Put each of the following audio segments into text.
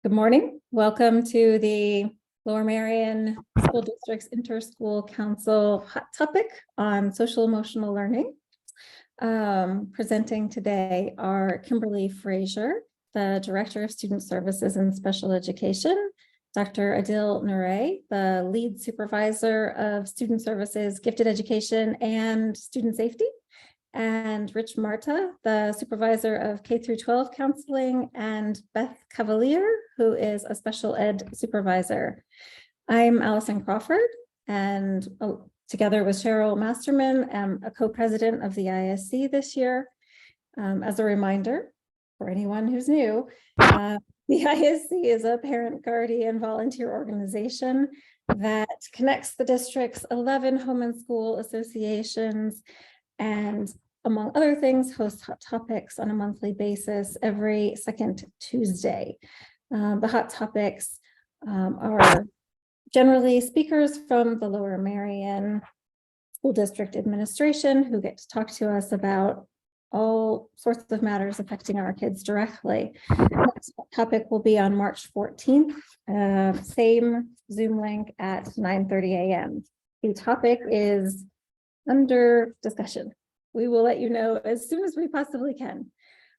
Good morning. Welcome to the Lower Merion School District's Interschool Council hot topic on social emotional learning. Presenting today are Kimberly Frazier, the Director of Student Services and Special Education, Dr. Adil Nurey, the Lead Supervisor of Student Services, Gifted Education, and Student Safety, and Rich Marta, the Supervisor of K-12 Counseling, and Beth Cavalier, who is a Special Ed Supervisor. I'm Allison Crawford, and together with Cheryl Masterman, am a co-president of the ISC this year. As a reminder, for anyone who's new, the ISC is a parent, guardian, volunteer organization that connects the district's 11 home and school associations and, among other things, hosts hot topics on a monthly basis every second Tuesday. The hot topics are generally speakers from the Lower Merion School District Administration who get to talk to us about all sorts of matters affecting our kids directly. The next topic will be on March 14th, same Zoom link at 9:30 a.m. The topic is under discussion. We will let you know as soon as we possibly can.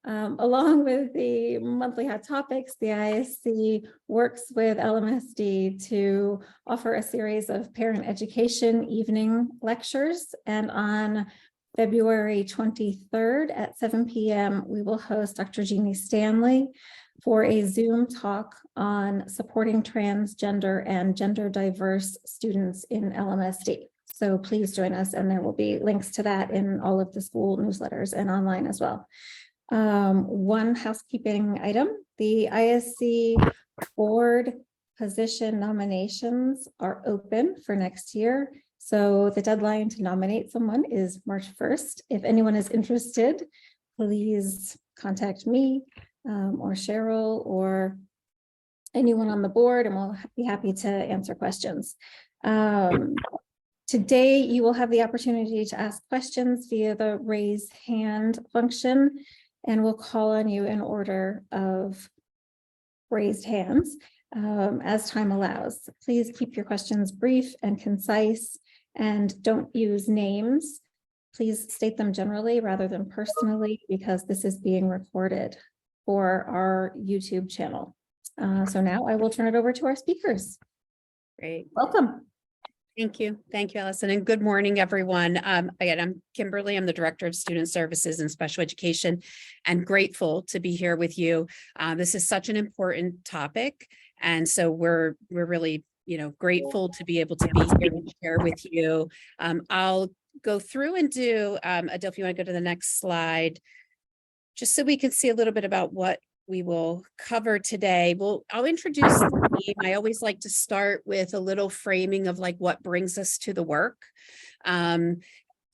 Along with the monthly hot topics, the ISC works with LMSD to offer a series of parent education evening lectures. And on February 23rd at 7 p.m., we will host Dr. Jeannie Stanley for a Zoom talk on supporting transgender and gender diverse students in LMSD. So please join us, and there will be links to that in all of the school newsletters and online as well. One housekeeping item, the ISC board position nominations are open for next year. So the deadline to nominate someone is March 1st. If anyone is interested, please contact me or Cheryl or anyone on the board, and we'll be happy to answer questions. Today, you will have the opportunity to ask questions via the raise hand function, and we'll call on you in order of raised hands as time allows. Please keep your questions brief and concise, and don't use names. Please state them generally rather than personally, because this is being recorded for our YouTube channel. So now I will turn it over to our speakers. Great. Welcome. Thank you. Thank you, Allison. And good morning, everyone. Again, I'm Kimberly. I'm the Director of Student Services and Special Education, and grateful to be here with you. This is such an important topic. And so we're really, grateful to be able to be here and share with you. I'll go through and do, Adil, if you want to go to the next slide, just so we can see a little bit about what we will cover today. I'll introduce the team. I always like to start with a little framing of like what brings us to the work.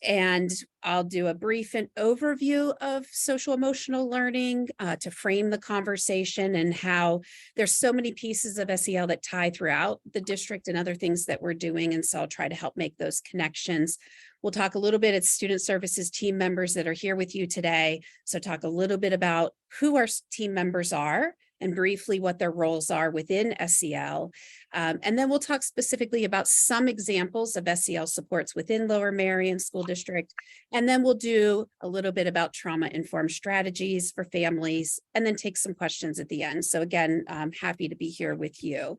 And I'll do a brief overview of social emotional learning to frame the conversation and how there's so many pieces of SEL that tie throughout the district and other things that we're doing. And so I'll try to help make those connections. We'll talk a little bit at student services team members that are here with you today. So talk a little bit about who our team members are and briefly what their roles are within SEL. And then we'll talk specifically about some examples of SEL supports within Lower Merion School District. And then we'll do a little bit about trauma-informed strategies for families, and then take some questions at the end. So again, I'm happy to be here with you.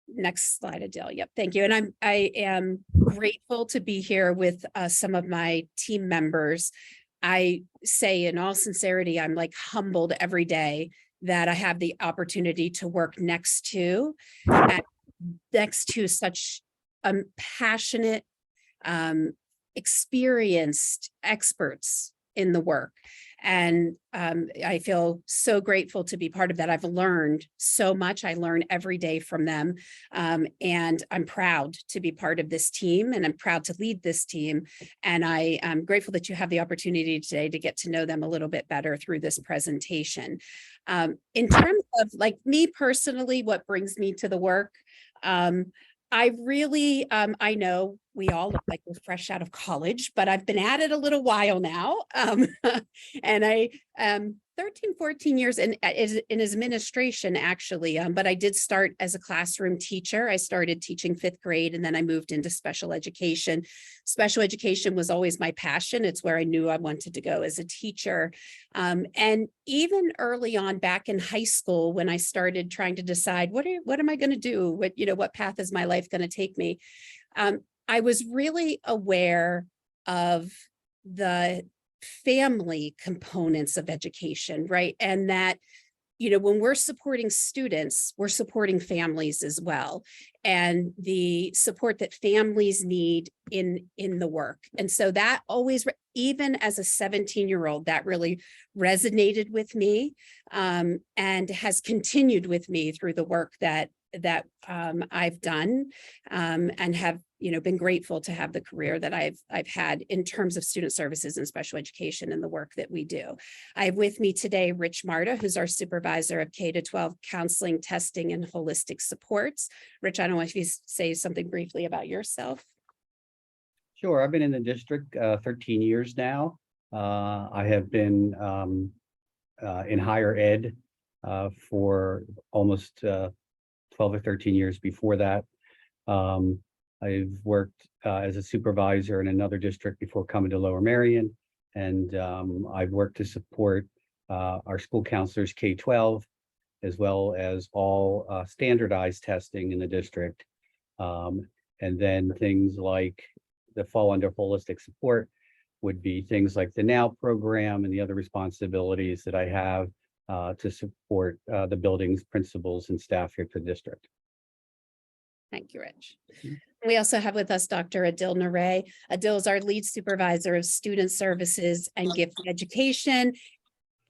Next slide, Adele. Yep, thank you. And I am grateful to be here with some of my team members. I say in all sincerity, I'm like humbled every day that I have the opportunity to work next to such passionate, experienced experts in the work. And I feel so grateful to be part of that. I've learned so much. I learn every day from them. And I'm proud to be part of this team, and I'm proud to lead this team. And I am grateful that you have the opportunity today to get to know them a little bit better through this presentation. In terms of like me personally, what brings me to the work, I really, I know we all look like we're fresh out of college, but I've been at it a little while now. And I 13, 14 years in administration, actually. But I did start as a classroom teacher. I started teaching 5th grade, and then I moved into special education. Special education was always my passion. It's where I knew I wanted to go as a teacher. And even early on back in high school, when I started trying to decide what am I going to do? What path is my life going to take me? I was really aware of the family components of education, right? And that, when we're supporting students, we're supporting families as well, and the support that families need in the work. And so that always, even as a 17-year-old, that really resonated with me, and has continued with me through the work that I've done, and have been grateful to have the career that I've had in terms of student services and special education and the work that we do. I have with me today Rich Marta, who's our supervisor of K-12 counseling, testing, and holistic supports. Rich, I don't know if you say something briefly about yourself. Sure. I've been in the district 13 years now. I have been in higher ed for almost 12 or 13 years before that. I've worked as a supervisor in another district before coming to Lower Merion, and I've worked to support our school counselors K-12, as well as all standardized testing in the district. And then things like that fall under holistic support would be things like the NOW program and the other responsibilities that I have to support the building's principals and staff here for the district. Thank you, Rich. We also have with us Dr. Adil Naray. Adil is our lead supervisor of student services and gifted education.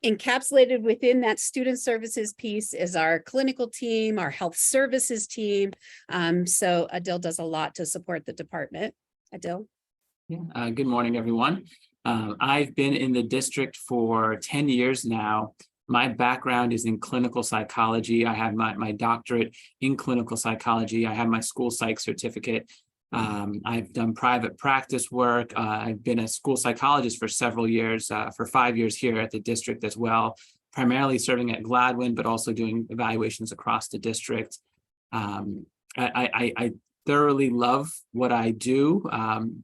Encapsulated within that student services piece is our clinical team, our health services team. So Adil does a lot to support the department. Adil. Yeah. Good morning, everyone. I've been in the district for 10 years now. My background is in clinical psychology. I have my doctorate in clinical psychology. I have my school psych certificate. I've done private practice work. I've been a school psychologist for several years, for 5 years here at the district as well, primarily serving at Gladwin, but also doing evaluations across the district. I thoroughly love what I do,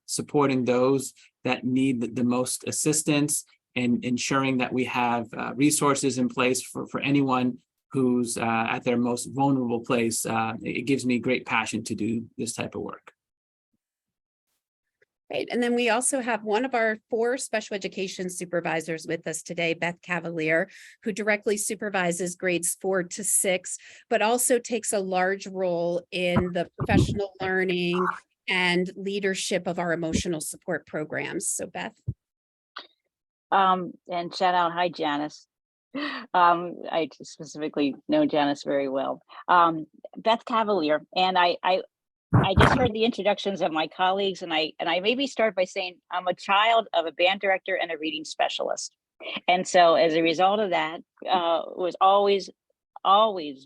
supporting those that need the most assistance, and ensuring that we have resources in place for anyone who's at their most vulnerable place. It gives me great passion to do this type of work. Great. And then we also have one of our 4 special education supervisors with us today, Beth Cavalier, who directly supervises grades 4 to 6, but also takes a large role in the professional learning and leadership of our emotional support programs. So Beth. And shout out, hi, Janice. I specifically know Janice very well. Beth Cavalier, and I just heard the introductions of my colleagues, and I maybe start by saying I'm a child of a band director and a reading specialist. And so as a result of that, was always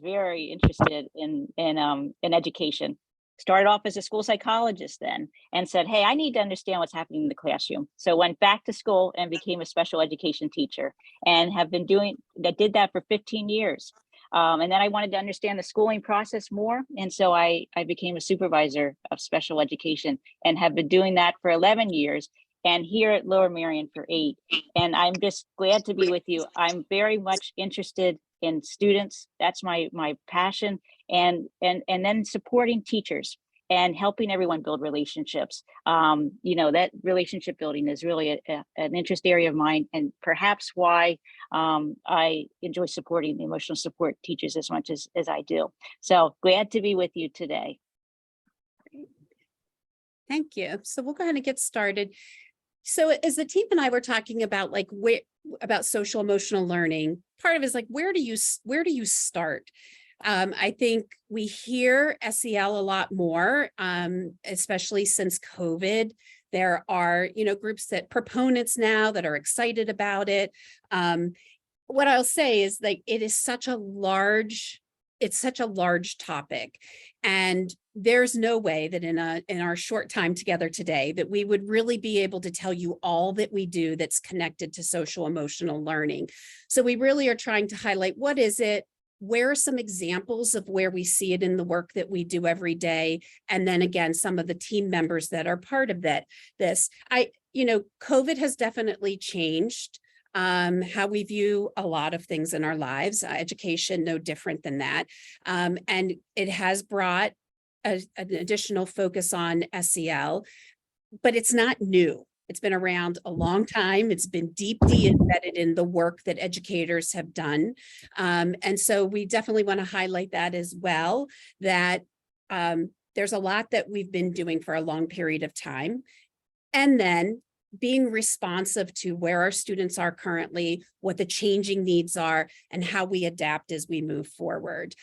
very interested in education. Started off as a school psychologist then, and said, hey, I need to understand what's happening in the classroom. So went back to school and became a special education teacher, and have been did that for 15 years. And then I wanted to understand the schooling process more. And so I became a supervisor of special education, and have been doing that for 11 years, and here at Lower Merion for 8. And I'm just glad to be with you. I'm very much interested in students. That's my passion. And then supporting teachers and helping everyone build relationships. That relationship building is really an interest area of mine, and perhaps why I enjoy supporting the emotional support teachers as much as I do. So glad to be with you today. Thank you. So we'll go ahead and get started. So as the team and I were talking about about social emotional learning, part of it is where do you start? I think we hear SEL a lot more, especially since COVID. There are, groups proponents now that are excited about it. What I'll say is it's such a large topic, and there's no way that in our short time together today that we would really be able to tell you all that we do that's connected to social emotional learning. So we really are trying to highlight, what is it? Where are some examples of where we see it in the work that we do every day? And then again, some of the team members that are part of COVID has definitely changed how we view a lot of things in our lives, education, no different than that. And it has brought an additional focus on SEL, but it's not new. It's been around a long time. It's been deeply embedded in the work that educators have done. And so we definitely want to highlight that as well, that there's a lot that we've been doing for a long period of time. And then being responsive to where our students are currently, what the changing needs are, and how we adapt as we move forward.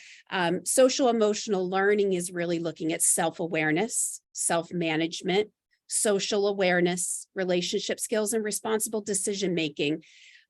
Social emotional learning is really looking at self-awareness, self-management, social awareness, relationship skills, and responsible decision-making.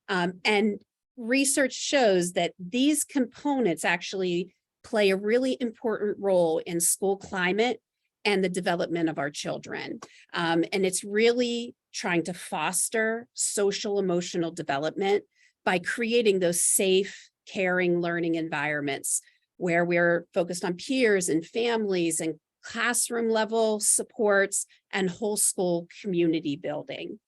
And research shows that these components actually play a really important role in school climate and the development of our children. And it's really trying to foster social emotional development by creating those safe, caring learning environments where we're focused on peers and families and classroom level supports and whole school community building.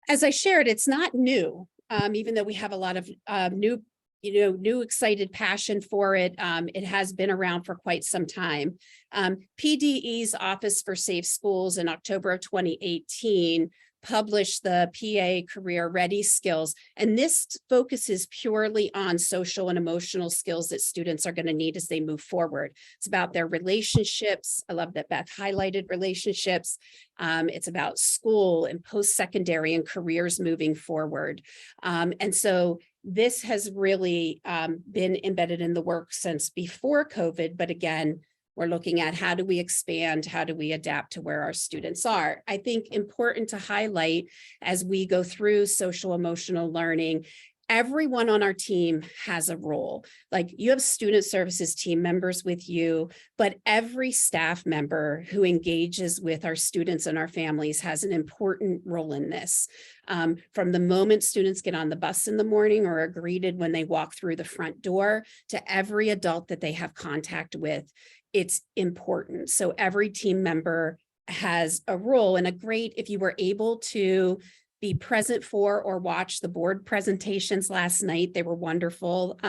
As I shared, it's not new, even though we have a lot of new excited passion for it. It has been around for quite some time. PDE's Office for Safe Schools in October of 2018 published the PA Career Ready Skills, and this focuses purely on social and emotional skills that students are going to need as they move forward. It's about their relationships. I love that Beth highlighted relationships. It's about school and post-secondary and careers moving forward. And so this has really been embedded in the work since before COVID, but again, we're looking at how do we expand, how do we adapt to where our students are. I think important to highlight as we go through social emotional learning, everyone on our team has a role. Like, you have student services team members with you, but every staff member who engages with our students and our families has an important role in this. From the moment students get on the bus in the morning or are greeted when they walk through the front door to every adult that they have contact with, it's important. So every team member has a role, and if you were able to be present for or watch the board presentations last night, they were wonderful.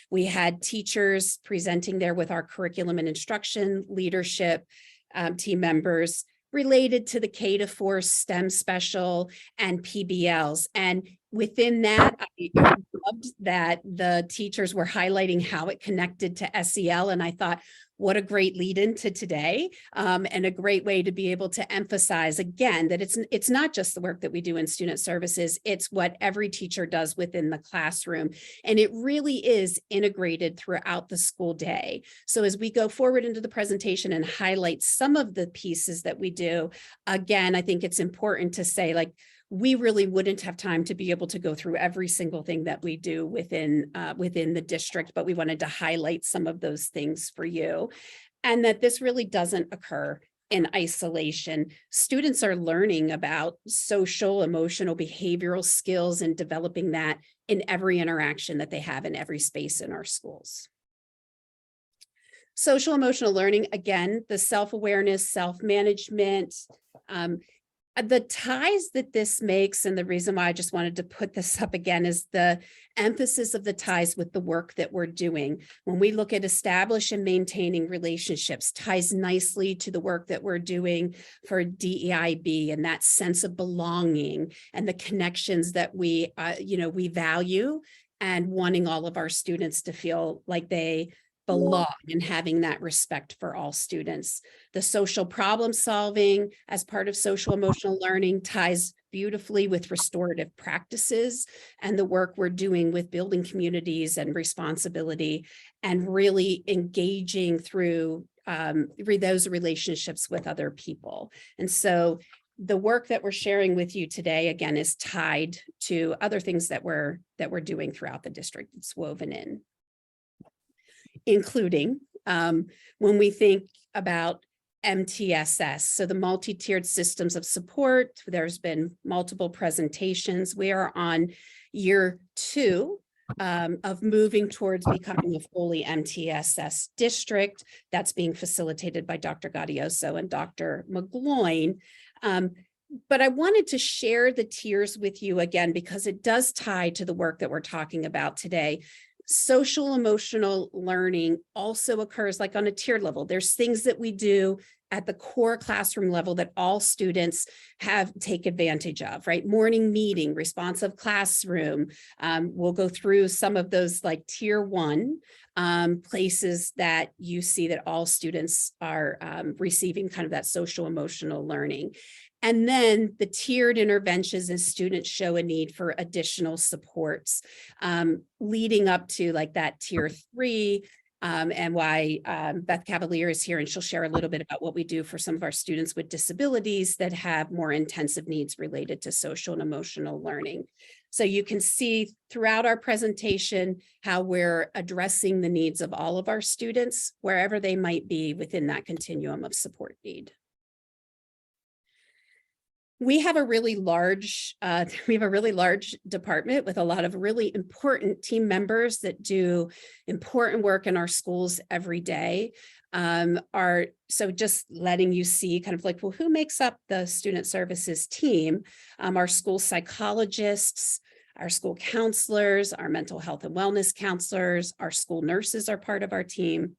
We had teachers presenting there with our curriculum and instruction leadership team members related to the K-4 STEM special and PBLs. And within that, I loved that the teachers were highlighting how it connected to SEL. And I thought, what a great lead into today, and a great way to be able to emphasize again that it's not just the work that we do in student services, it's what every teacher does within the classroom. And it really is integrated throughout the school day. So as we go forward into the presentation and highlight some of the pieces that we do, again, I think it's important to say, like, we really wouldn't have time to be able to go through every single thing that we do within the district, but we wanted to highlight some of those things for you. And that this really doesn't occur in isolation. Students are learning about social, emotional, behavioral skills and developing that in every interaction that they have in every space in our schools. Social emotional learning, again, the self-awareness, self-management, the ties that this makes, and the reason why I just wanted to put this up again, is the emphasis of the ties with the work that we're doing. When we look at establish and maintaining relationships, ties nicely to the work that we're doing for DEIB and that sense of belonging and the connections that we value, and wanting all of our students to feel like they belong and having that respect for all students. The social problem solving as part of social emotional learning ties beautifully with restorative practices and the work we're doing with building communities and responsibility, and really engaging through those relationships with other people. And so the work that we're sharing with you today, again, is tied to other things that we're doing throughout the district. It's woven in. including when we think about MTSS, so the multi-tiered systems of support. There's been multiple presentations. We are on year 2 of moving towards becoming a fully MTSS district. That's being facilitated by Dr. Gaudioso and Dr. McGloin. But I wanted to share the tiers with you again, because it does tie to the work that we're talking about today. Social emotional learning also occurs like on a tiered level. There's things that we do at the core classroom level that all students take advantage of, right? Morning meeting, responsive classroom. We'll go through some of those like tier 1 places that you see that all students are receiving kind of that social emotional learning. And then the tiered interventions as students show a need for additional supports, leading up to like that tier 3, and why Beth Cavalier is here, and she'll share a little bit about what we do for some of our students with disabilities that have more intensive needs related to social and emotional learning. So you can see throughout our presentation how we're addressing the needs of all of our students, wherever they might be within that continuum of support need. We have a really large department with a lot of really important team members that do important work in our schools every day. So just letting you see kind of like, well, who makes up the student services team? Our school psychologists, our school counselors, our mental health and wellness counselors, our school nurses are part of our team,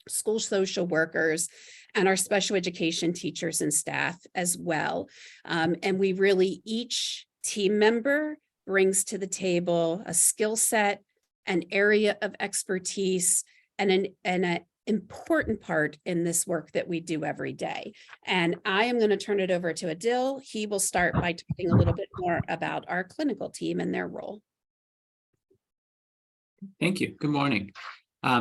school social workers, and our special education teachers and staff as well. And we really, each team member brings to the table a skill set, an area of expertise, and an important part in this work that we do every day. And I am going to turn it over to Adil. He will start by talking a little bit more about our clinical team and their role. Thank you. Good morning.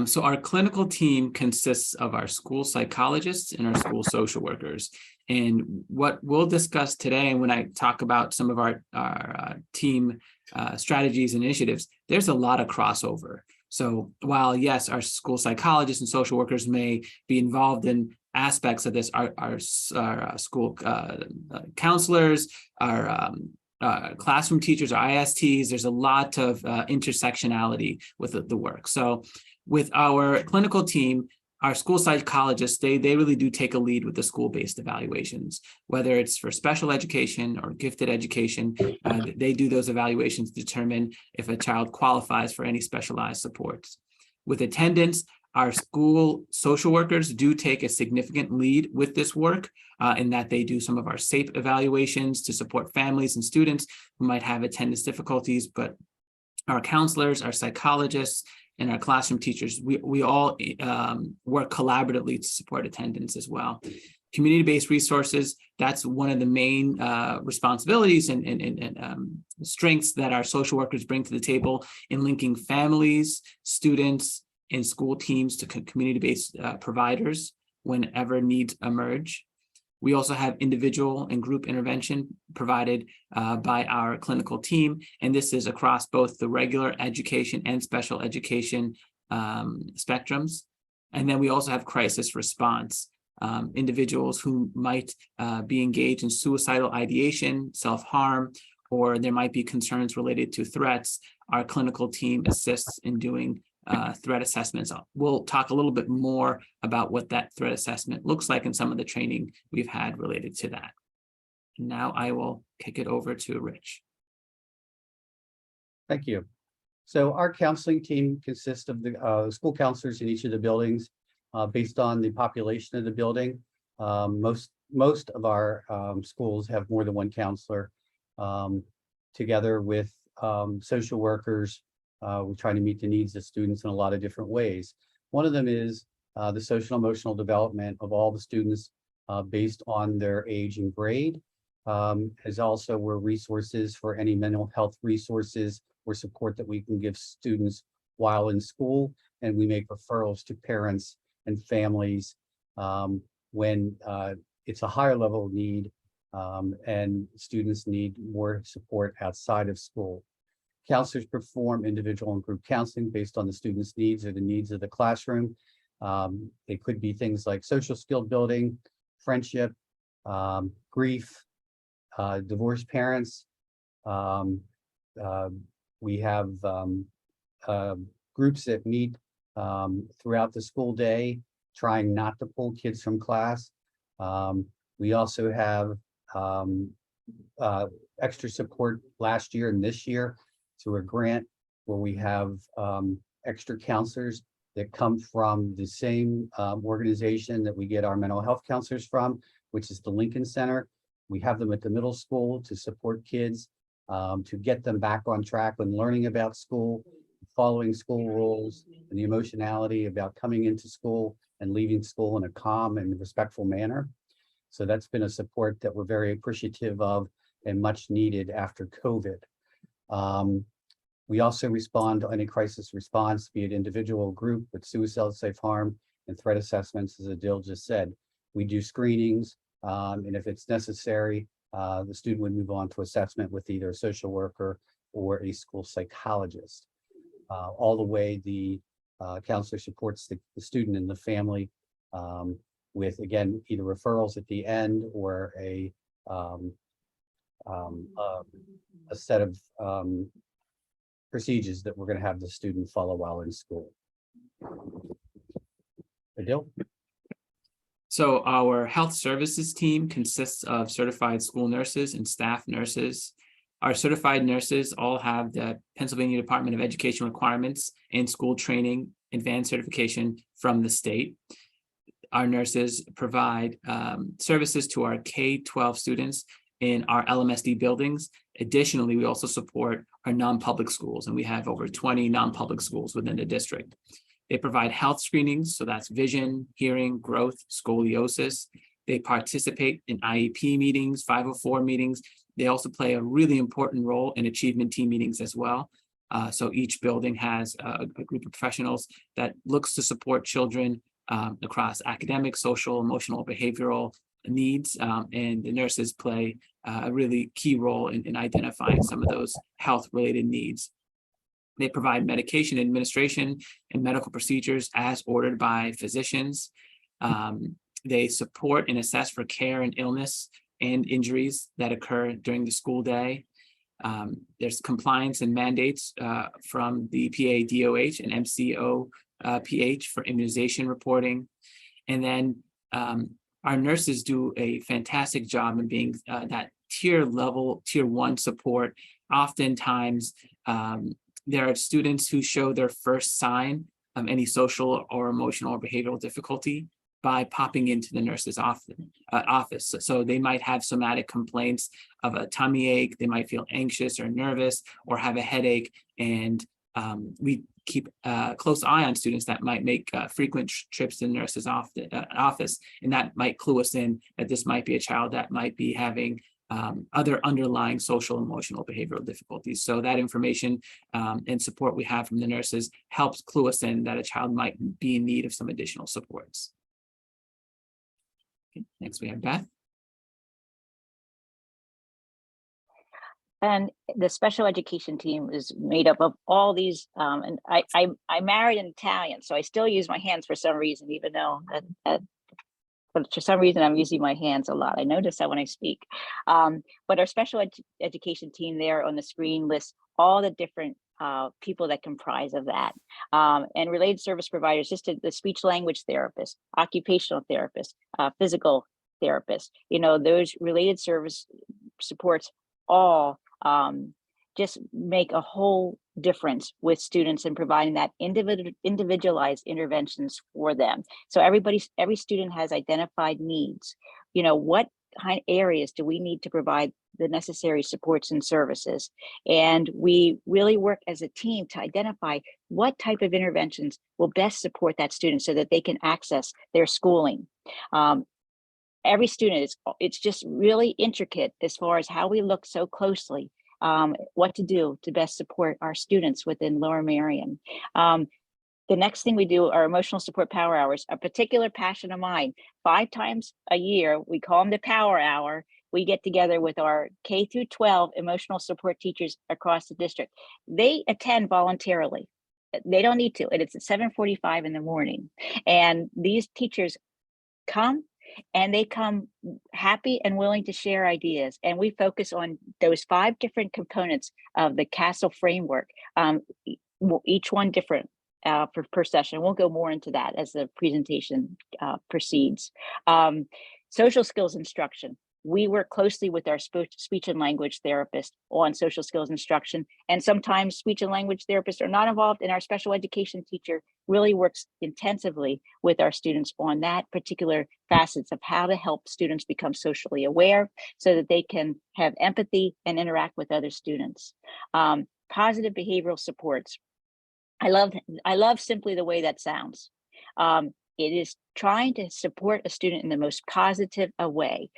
So our clinical team consists of our school psychologists and our school social workers. And what we'll discuss today, when I talk about some of our team strategies and initiatives, there's a lot of crossover. So while, yes, our school psychologists and social workers may be involved in aspects of this, our school counselors, our classroom teachers, our ISTs, there's a lot of intersectionality with the work. So with our clinical team, our school psychologists, they really do take a lead with the school-based evaluations, whether it's for special education or gifted education. They do those evaluations to determine if a child qualifies for any specialized supports. With attendance, our school social workers do take a significant lead with this work in that they do some of our SAFE evaluations to support families and students who might have attendance difficulties, but our counselors, our psychologists, and our classroom teachers, we all work collaboratively to support attendance as well. Community-based resources, that's one of the main responsibilities and strengths that our social workers bring to the table in linking families, students, and school teams to community-based providers whenever needs emerge. We also have individual and group intervention provided by our clinical team, and this is across both the regular education and special education spectrums. And then we also have crisis response, individuals who might be engaged in suicidal ideation, self-harm, or there might be concerns related to threats. Our clinical team assists in doing threat assessments. We'll talk a little bit more about what that threat assessment looks like and some of the training we've had related to that. And now I will kick it over to Rich. Thank you. So our counseling team consists of the school counselors in each of the buildings based on the population of the building. Most of our schools have more than one counselor together with social workers. We're trying to meet the needs of students in a lot of different ways. One of them is the social emotional development of all the students based on their age and grade. As also we're resources for any mental health resources or support that we can give students while in school. And we make referrals to parents and families when it's a higher level need and students need more support outside of school. Counselors perform individual and group counseling based on the student's needs or the needs of the classroom. It could be things like social skill building, friendship, grief, divorced parents. We have groups that meet throughout the school day, trying not to pull kids from class. We also have extra support last year and this year through a grant where we have extra counselors that come from the same organization that we get our mental health counselors from, which is the Lincoln Center. We have them at the middle school to support kids, to get them back on track when learning about school, following school rules, and the emotionality about coming into school and leaving school in a calm and respectful manner. So that's been a support that we're very appreciative of and much needed after COVID. We also respond to any crisis response, be it individual or group, with suicide, safe harm, and threat assessments, as Adil just said. We do screenings, and if it's necessary, the student would move on to assessment with either a social worker or a school psychologist. All the way the counselor supports the student and the family with, again, either referrals at the end or a set of procedures that we're going to have the student follow while in school. Adil? So our health services team consists of certified school nurses and staff nurses. Our certified nurses all have the Pennsylvania Department of Education requirements and school training advanced certification from the state. Our nurses provide services to our K-12 students in our LMSD buildings. Additionally, we also support our non-public schools, and we have over 20 non-public schools within the district. They provide health screenings, so that's vision, hearing, growth, scoliosis. They participate in IEP meetings, 504 meetings. They also play a really important role in achievement team meetings as well. So each building has a group of professionals that looks to support children across academic, social, emotional, behavioral needs, and the nurses play a really key role in identifying some of those health-related needs. They provide medication administration and medical procedures as ordered by physicians. They support and assess for care and illness and injuries that occur during the school day. There's compliance and mandates from the PA-DOH and MCO-PH for immunization reporting. And then our nurses do a fantastic job in being that tier 1 support. Oftentimes, there are students who show their first sign of any social or emotional or behavioral difficulty by popping into the nurse's office. So they might have somatic complaints of a tummy ache, they might feel anxious or nervous or have a headache, and we keep a close eye on students that might make frequent trips to the nurse's office, and that might clue us in that this might be a child that might be having other underlying social, emotional, behavioral difficulties. So that information and support we have from the nurses helps clue us in that a child might be in need of some additional supports. Okay, next we have Beth. And the special education team is made up of all these, and I married an Italian, so I still use my hands for some reason, even though but for some reason I'm using my hands a lot. I notice that when I speak. But our special education team there on the screen lists all the different people that comprise of that. And related service providers, just the speech language therapist, occupational therapist, physical therapist, those related service supports all just make a whole difference with students in providing that individualized interventions for them. So every student has identified needs. What kind of areas do we need to provide the necessary supports and services? And we really work as a team to identify what type of interventions will best support that student so that they can access their schooling. Every student, it's just really intricate as far as how we look so closely, what to do to best support our students within Lower Merion. The next thing we do are emotional support power hours, a particular passion of mine. 5 times a year, we call them the power hour. we get together with our K through 12 emotional support teachers across the district. They attend voluntarily. They don't need to, and it's at 7:45 in the morning. And these teachers come, and they come happy and willing to share ideas. And we focus on those 5 different components of the CASTLE framework, each one different per session. We'll go more into that as the presentation proceeds. Social skills instruction. We work closely with our speech and language therapist on social skills instruction. And sometimes speech and language therapists are not involved, and our special education teacher really works intensively with our students on that particular facets of how to help students become socially aware so that they can have empathy and interact with other students. Positive behavioral supports. I love simply the way that sounds. It is trying to support a student in the most positive way.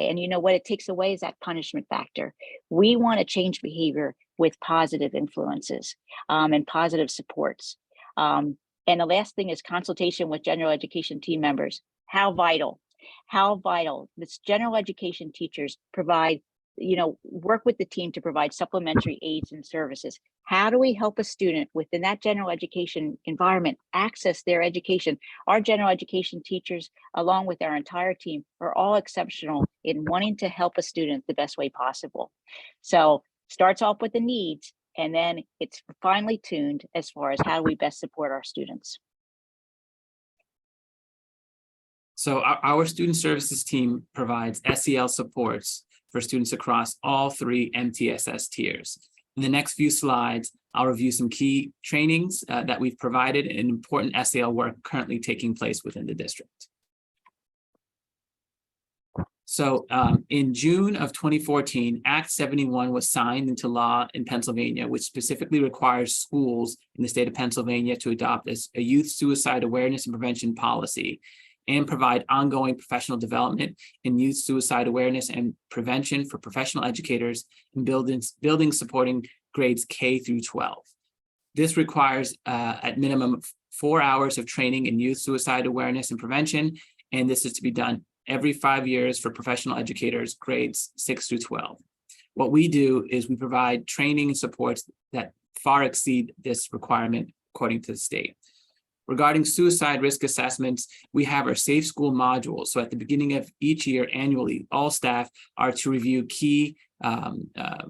And you know what it takes away is that punishment factor. We want to change behavior with positive influences and positive supports. And the last thing is consultation with general education team members. How vital this general education teachers provide, work with the team to provide supplementary aids and services. How do we help a student within that general education environment access their education? Our general education teachers, along with our entire team, are all exceptional in wanting to help a student the best way possible. So starts off with the needs, and then it's finely tuned as far as how do we best support our students. So our student services team provides SEL supports for students across all 3 MTSS tiers. In the next few slides, I'll review some key trainings that we've provided and important SEL work currently taking place within the district. So in June of 2014, Act 71 was signed into law in Pennsylvania, which specifically requires schools in the state of Pennsylvania to adopt a youth suicide awareness and prevention policy and provide ongoing professional development in youth suicide awareness and prevention for professional educators in buildings supporting grades K through 12. This requires at minimum 4 hours of training in youth suicide awareness and prevention, and this is to be done every 5 years for professional educators grades 6 through 12. What we do is we provide training and supports that far exceed this requirement according to the state. Regarding suicide risk assessments, we have our Safe School module. So at the beginning of each year annually, all staff are to review key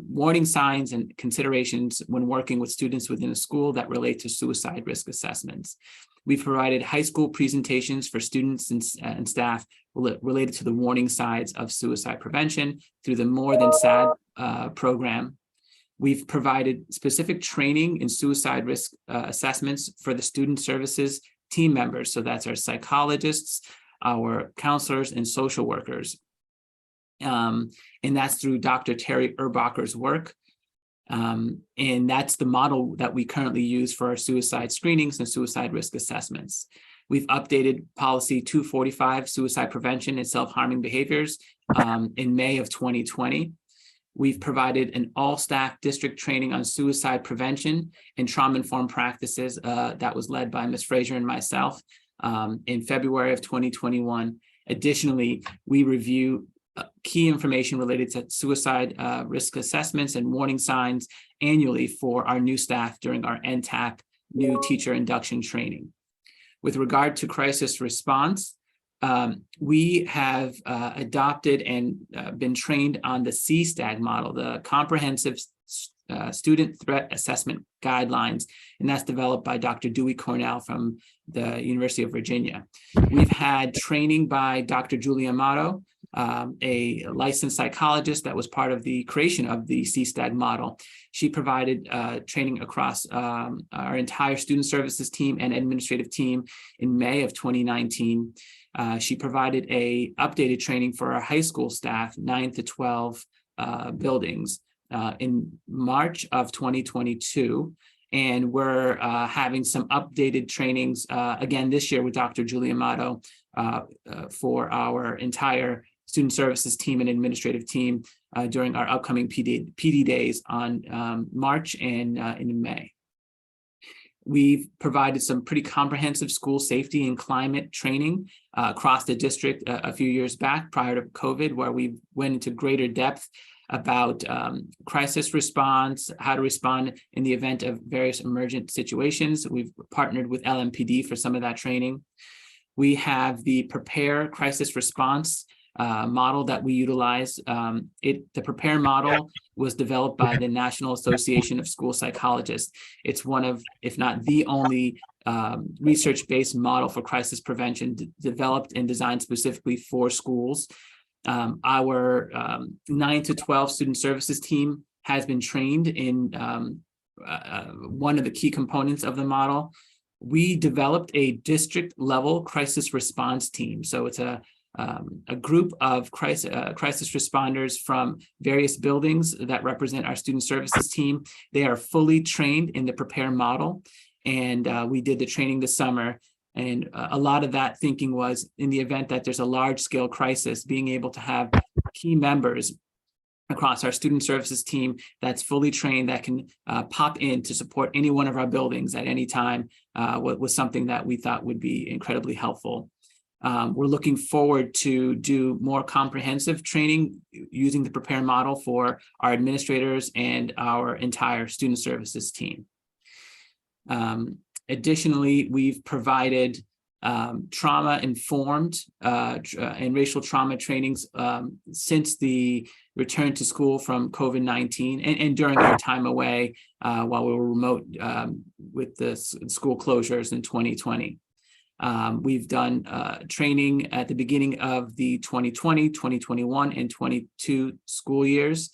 warning signs and considerations when working with students within a school that relate to suicide risk assessments. We've provided high school presentations for students and staff related to the warning signs of suicide prevention through the More Than Sad program. We've provided specific training in suicide risk assessments for the student services team members. So that's our psychologists, our counselors, and social workers. And that's through Dr. Terry Erbacher's work. And that's the model that we currently use for our suicide screenings and suicide risk assessments. We've updated policy 245, suicide prevention and self-harming behaviors, in May of 2020. We've provided an all-staff district training on suicide prevention and trauma-informed practices that was led by Ms. Fraser and myself in February of 2021. Additionally, we review key information related to suicide risk assessments and warning signs annually for our new staff during our NTAP new teacher induction training. With regard to crisis response, we have adopted and been trained on the CSTAG model, the Comprehensive Student Threat Assessment Guidelines, and that's developed by Dr. Dewey Cornell from the University of Virginia. We've had training by Dr. Julia Amato, a licensed psychologist that was part of the creation of the CSTAG model. She provided training across our entire student services team and administrative team in May of 2019. She provided a updated training for our high school staff, 9 to 12 buildings in March of 2022. And we're having some updated trainings again this year with Dr. Julia Amato for our entire student services team and administrative team during our upcoming PD days on March and in May. We've provided some pretty comprehensive school safety and climate training across the district a few years back prior to COVID, where we went into greater depth about crisis response, how to respond in the event of various emergent situations. We've partnered with LMPD for some of that training. We have the Prepare Crisis Response model that we utilize. The Prepare model was developed by the National Association of School Psychologists. It's one of, if not the only, research-based model for crisis prevention developed and designed specifically for schools. Our 9 to 12 student services team has been trained in one of the key components of the model. We developed a district level crisis response team. So it's a group of crisis responders from various buildings that represent our student services team. They are fully trained in the Prepare model. And we did the training this summer. And a lot of that thinking was, in the event that there's a large scale crisis, being able to have key members across our student services team that's fully trained, that can pop in to support any one of our buildings at any time, was something that we thought would be incredibly helpful. We're looking forward to do more comprehensive training using the Prepare model for our administrators and our entire student services team. Additionally, we've provided trauma-informed and racial trauma trainings since the return to school from COVID-19 and during our time away while we were remote with the school closures in 2020. We've done training at the beginning of the 2020, 2021, and 22 school years.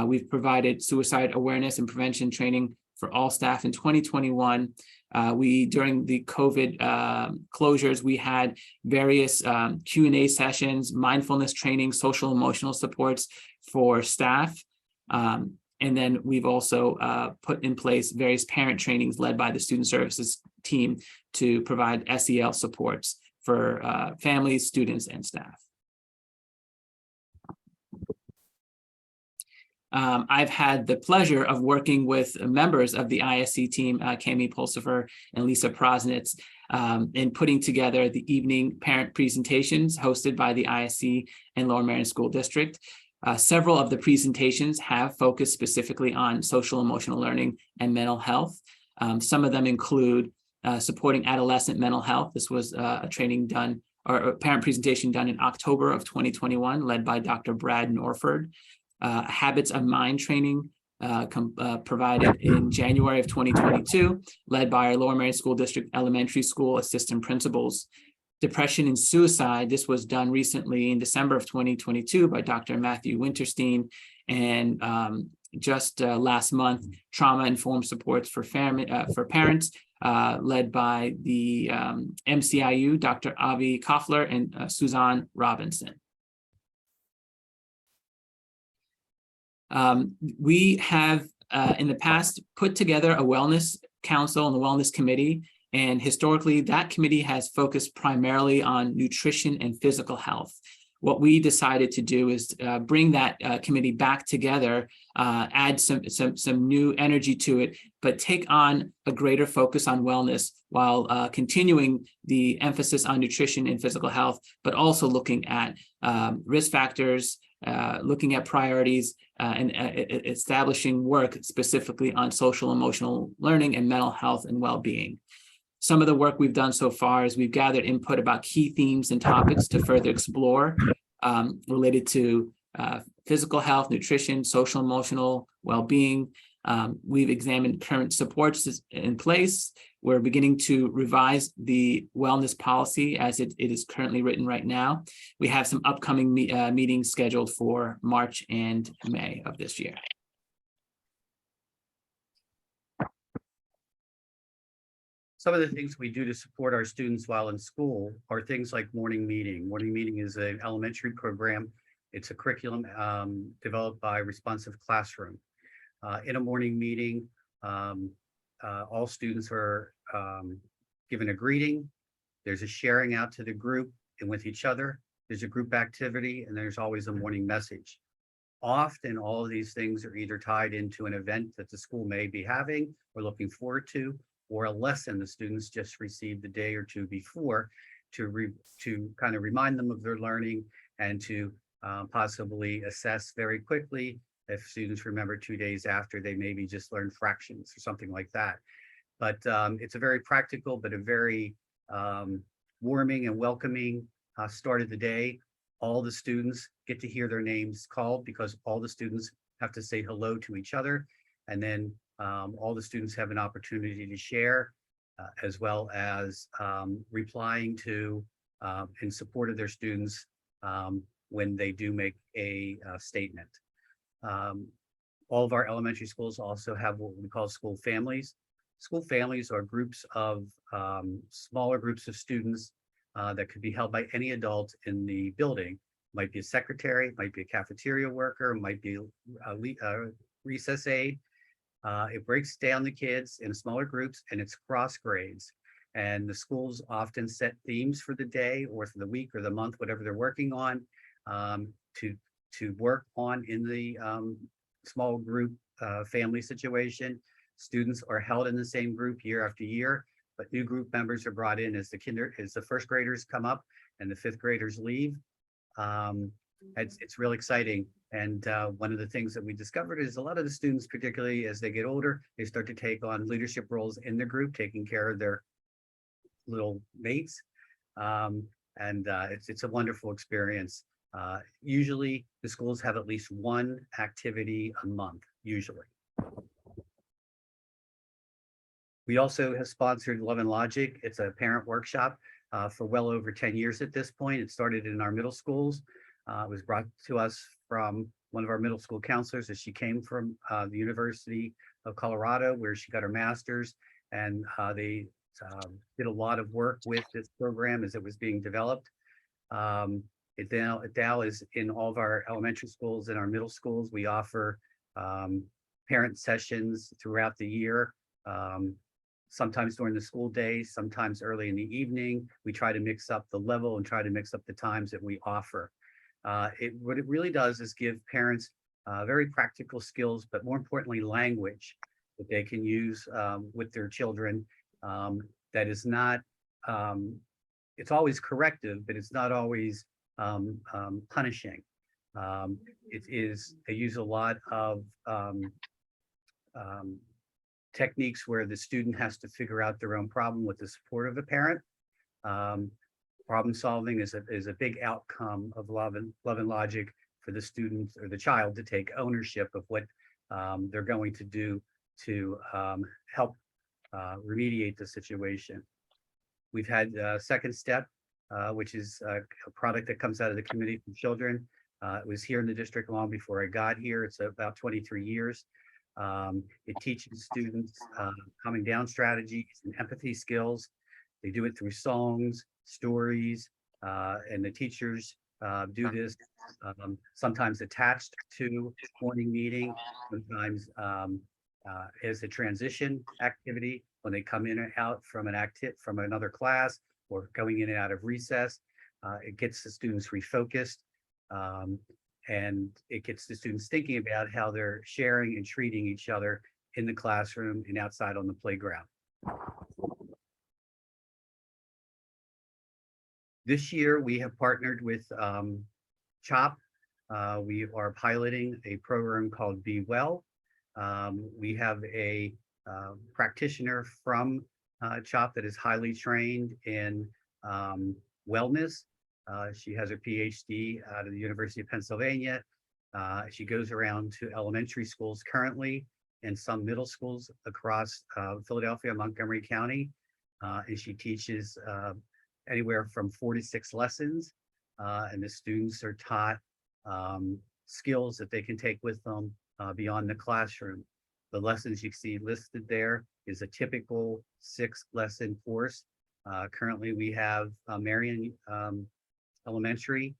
We've provided suicide awareness and prevention training for all staff in 2021. During the COVID closures, we had various Q&A sessions, mindfulness training, social emotional supports for staff. And then we've also put in place various parent trainings led by the student services team to provide SEL supports for families, students, and staff. I've had the pleasure of working with members of the ISC team, Cami Pulsifer and Lisa Prosnitz, in putting together the evening parent presentations hosted by the ISC and Lower Merion School District. Several of the presentations have focused specifically on social emotional learning and mental health. Some of them include supporting adolescent mental health. This was a training done, or a parent presentation done in October of 2021, led by Dr. Brad Norford. Habits of Mind training provided in January of 2022, led by our Lower Merion School District Elementary School assistant principals. Depression and suicide, this was done recently in December of 2022 by Dr. Matthew Winterstein. And just last month, trauma-informed supports for parents, led by the MCIU, Dr. Avi Koffler and Suzanne Robinson. We have in the past put together a wellness council and a wellness committee, and historically that committee has focused primarily on nutrition and physical health. What we decided to do is bring that committee back together, add some new energy to it, but take on a greater focus on wellness while continuing the emphasis on nutrition and physical health, but also looking at risk factors, looking at priorities, and establishing work specifically on social emotional learning and mental health and well-being. Some of the work we've done so far is we've gathered input about key themes and topics to further explore related to physical health, nutrition, social emotional well-being. We've examined current supports in place. We're beginning to revise the wellness policy as it is currently written right now. We have some upcoming meetings scheduled for March and May of this year. Some of the things we do to support our students while in school are things like morning meeting. Morning meeting is an elementary program. It's a curriculum developed by Responsive Classroom. In a morning meeting, all students are given a greeting. There's a sharing out to the group and with each other. There's a group activity, and there's always a morning message. Often all of these things are either tied into an event that the school may be having or looking forward to, or a lesson the students just received the day or two before to kind of remind them of their learning and to possibly assess very quickly if students remember 2 days after they maybe just learned fractions or something like that. But it's a very practical, but a very warming and welcoming start of the day. All the students get to hear their names called because all the students have to say hello to each other. And then all the students have an opportunity to share, as well as replying to in support of their students when they do make a statement. All of our elementary schools also have what we call school families. School families are groups of smaller groups of students that could be held by any adult in the building. Might be a secretary, might be a cafeteria worker, might be a recess aide. It breaks down the kids in smaller groups and it's cross grades. And the schools often set themes for the day or for the week or the month, whatever they're working on, to work on in the small group family situation. Students are held in the same group year after year, but new group members are brought in as the first graders come up and the fifth graders leave. It's really exciting. And one of the things that we discovered is a lot of the students, particularly as they get older, they start to take on leadership roles in the group, taking care of their little mates. It's a wonderful experience. Usually the schools have at least one activity a month, usually. We also have sponsored Love and Logic. It's a parent workshop for well over 10 years at this point. It started in our middle schools. It was brought to us from one of our middle school counselors as she came from the University of Colorado, where she got her master's, and they did a lot of work with this program as it was being developed. It now is in all of our elementary schools and our middle schools. We offer parent sessions throughout the year. Sometimes during the school day, sometimes early in the evening. We try to mix up the level and try to mix up the times that we offer. What it really does is give parents very practical skills, but more importantly, language that they can use with their children. That is not, it's always corrective, but it's not always punishing. They use a lot of techniques where the student has to figure out their own problem with the support of a parent. Problem solving is a big outcome of Love and Logic for the student or the child to take ownership of what they're going to do to help remediate the situation. We've had Second Step, which is a product that comes out of the Committee for Children. It was here in the district long before I got here. It's about 23 years. It teaches students calming down strategies and empathy skills. They do it through songs, stories, and the teachers do this sometimes attached to morning meeting, sometimes as a transition activity when they come in and out from from another class or going in and out of recess. It gets the students refocused. And it gets the students thinking about how they're sharing and treating each other in the classroom and outside on the playground. This year, we have partnered with CHOP. We are piloting a program called Be Well. We have a practitioner from CHOP that is highly trained in wellness. She has her PhD out of the University of Pennsylvania. She goes around to elementary schools currently and some middle schools across Philadelphia, Montgomery County. And she teaches anywhere from 4 to 6 lessons. And the students are taught skills that they can take with them beyond the classroom. The lessons you see listed there is a typical 6-lesson course. Currently, we have Marion Elementary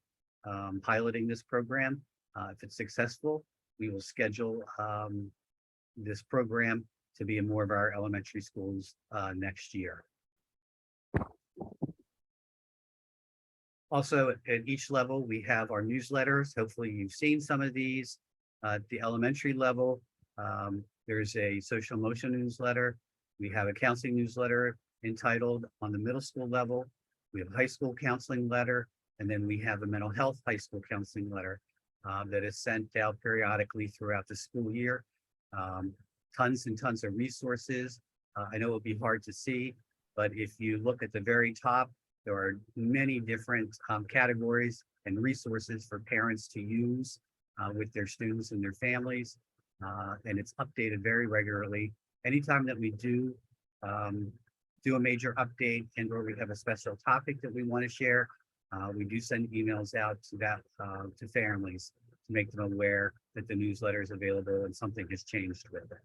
piloting this program. If it's successful, we will schedule this program to be in more of our elementary schools next year. Also, at each level, we have our newsletters. Hopefully you've seen some of these. At the elementary level, there's a social emotional newsletter. We have a counseling newsletter entitled On the Middle School Level. We have a high school counseling letter, and then we have a mental health high school counseling letter that is sent out periodically throughout the school year. Tons and tons of resources. I know it'll be hard to see, but if you look at the very top, there are many different categories and resources for parents to use with their students and their families. And it's updated very regularly. Anytime that we do a major update and or we have a special topic that we want to share, we do send emails out to to families to make them aware that the newsletter is available and something has changed with it.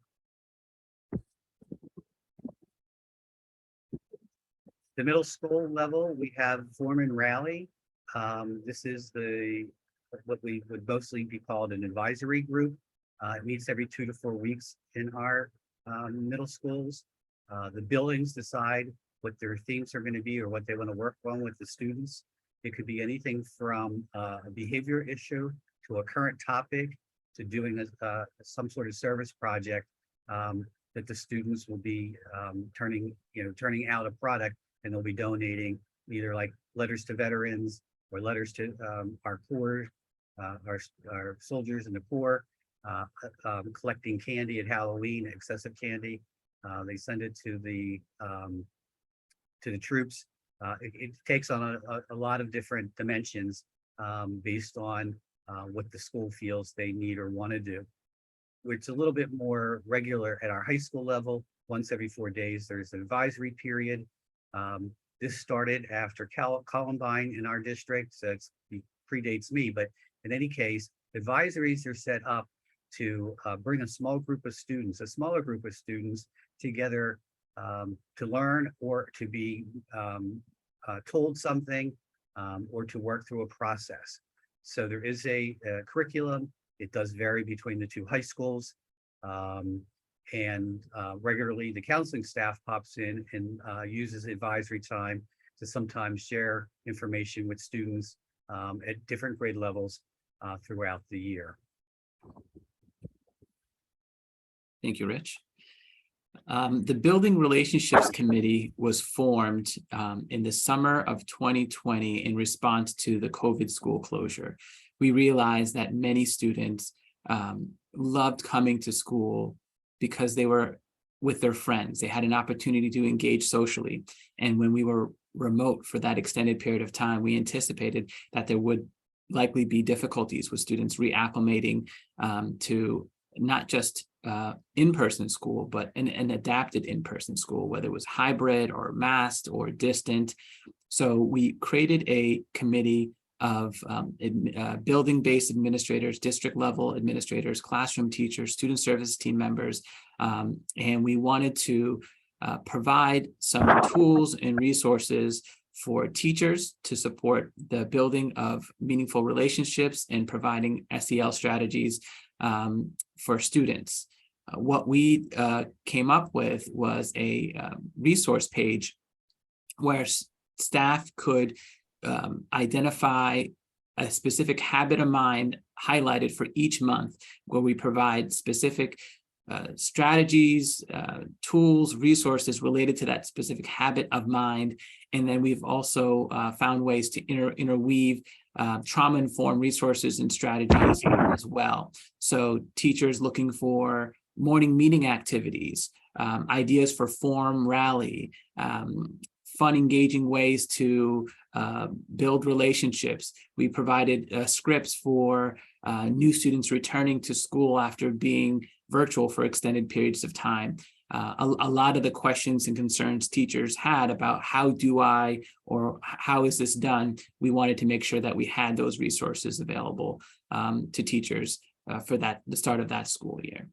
The middle school level, we have Form and Rally. This is what we would mostly be called an advisory group. It meets every 2 to 4 weeks in our middle schools. The buildings decide what their themes are going to be or what they want to work on with the students. It could be anything from a behavior issue to a current topic to doing some sort of service project that the students will be turning out a product, and they'll be donating either like letters to veterans or letters to our poor, our soldiers and the poor, collecting candy at Halloween, excessive candy. They send it to the troops. It takes on a lot of different dimensions based on what the school feels they need or want to do. It's a little bit more regular at our high school level. Once every 4 days, there's an advisory period. This started after Columbine in our district, so it predates me, but in any case, advisories are set up to bring a smaller group of students together to learn or to be told something or to work through a process. So there is a curriculum. It does vary between the two high schools. And regularly the counseling staff pops in and uses advisory time to sometimes share information with students at different grade levels throughout the year. Thank you, Rich. The Building Relationships Committee was formed in the summer of 2020 in response to the COVID school closure. We realized that many students loved coming to school because they were with their friends. They had an opportunity to engage socially. And when we were remote for that extended period of time, we anticipated that there would likely be difficulties with students reacclimating to not just in-person school, but an adapted in-person school, whether it was hybrid or masked or distant. So we created a committee of building-based administrators, district-level administrators, classroom teachers, student services team members, and we wanted to provide some tools and resources for teachers to support the building of meaningful relationships and providing SEL strategies for students. What we came up with was a resource page where staff could identify a specific habit of mind highlighted for each month, where we provide specific strategies, tools, resources related to that specific habit of mind. And then we've also found ways to interweave trauma-informed resources and strategies as well. So teachers looking for morning meeting activities, ideas for form rally, fun, engaging ways to build relationships. We provided scripts for new students returning to school after being virtual for extended periods of time. A lot of the questions and concerns teachers had about how do I, or how is this done, we wanted to make sure that we had those resources available to teachers for the start of that school year.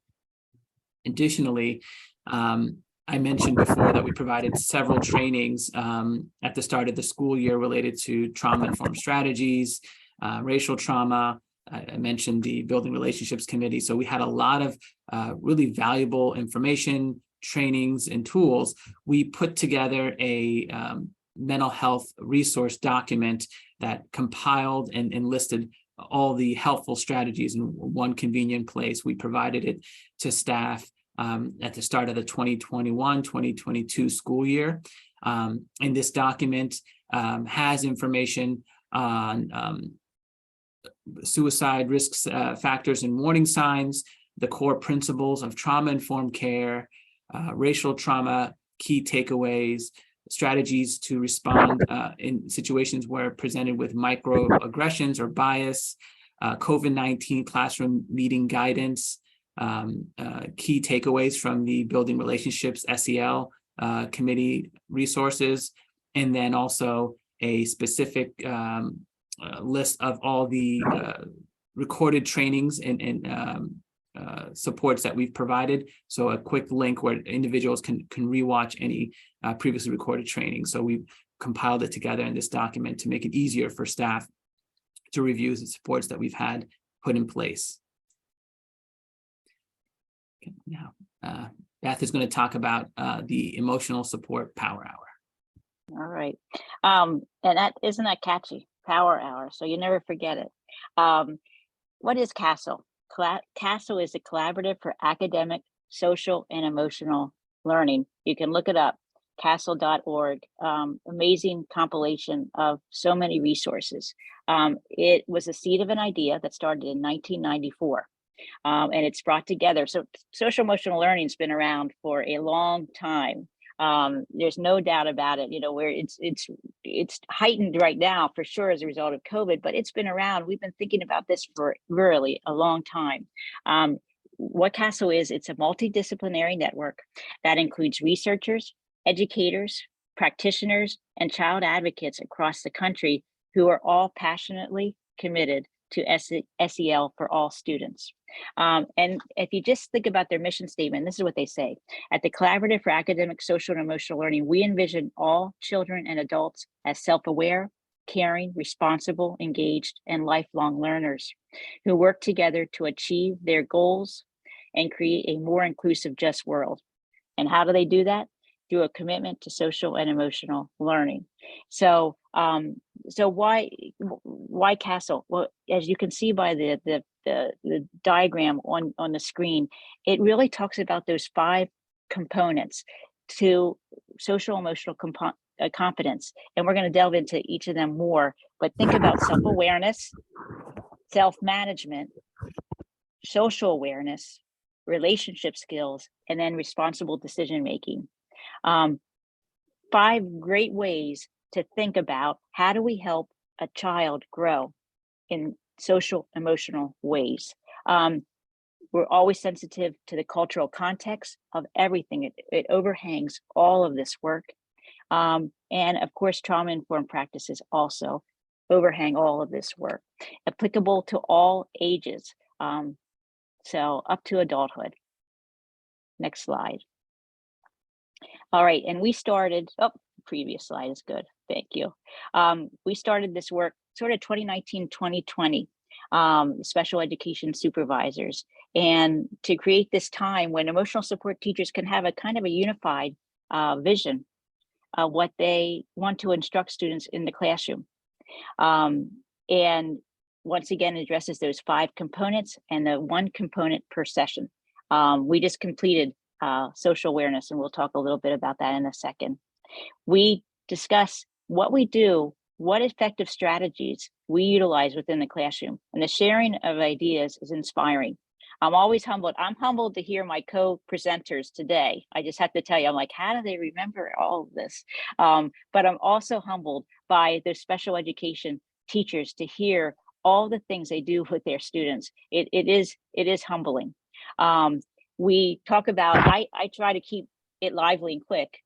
Additionally, I mentioned before that we provided several trainings at the start of the school year related to trauma-informed strategies, racial trauma. I mentioned the Building Relationships Committee. So we had a lot of really valuable information, trainings, and tools. We put together a mental health resource document that compiled and listed all the helpful strategies in one convenient place. We provided it to staff at the start of the 2021-2022 school year. And this document has information on suicide risks, factors and warning signs, the core principles of trauma-informed care, racial trauma, key takeaways, strategies to respond in situations where presented with microaggressions or bias, COVID-19 classroom meeting guidance, key takeaways from the Building Relationships SEL committee resources, and then also a specific list of all the recorded trainings and supports that we've provided. So a quick link where individuals can rewatch any previously recorded training. So we've compiled it together in this document to make it easier for staff to review the supports that we've had put in place. Okay, now, Beth is going to talk about the emotional support power hour. All right. And that isn't that catchy? Power hour. So you never forget it. What is CASEL? CASEL is a collaborative for academic, social, and emotional learning. You can look it up, casel.org. Amazing compilation of so many resources. It was the seed of an idea that started in 1994. And it's brought together. So social emotional learning has been around for a long time. There's no doubt about it, you know, where it's heightened right now for sure as a result of COVID, but it's been around. We've been thinking about this for really a long time. What CASEL is, it's a multidisciplinary network that includes researchers, educators, practitioners, and child advocates across the country who are all passionately committed to SEL for all students. And if you just think about their mission statement, this is what they say. At the Collaborative for Academic, Social, and Emotional Learning, we envision all children and adults as self-aware, caring, responsible, engaged, and lifelong learners who work together to achieve their goals and create a more inclusive, just world. And how do they do that? Through a commitment to social and emotional learning. So, so why CASEL? Well, as you can see by the diagram on the screen, it really talks about those 5 components to social emotional competence. And we're going to delve into each of them more, but think about self-awareness, self-management, social awareness, relationship skills, and then responsible decision-making. 5 great ways to think about how do we help a child grow in social emotional ways. We're always sensitive to the cultural context of everything. It overhangs all of this work. And of course, trauma-informed practices also overhang all of this work, applicable to all ages. So up to adulthood. Next slide. All right, and we started, previous slide is good, thank you. We started this work sort of 2019, 2020, special education supervisors, and to create this time when emotional support teachers can have a kind of a unified vision of what they want to instruct students in the classroom. And once again, addresses those 5 components and the 1 component per session. We just completed social awareness, and we'll talk a little bit about that in a second. We discuss what we do, what effective strategies we utilize within the classroom, and the sharing of ideas is inspiring. I'm always humbled. I'm humbled to hear my co-presenters today. I just have to tell you, I'm like, how do they remember all of this? But I'm also humbled by the special education teachers to hear all the things they do with their students. It is humbling. We talk about, I try to keep it lively and quick,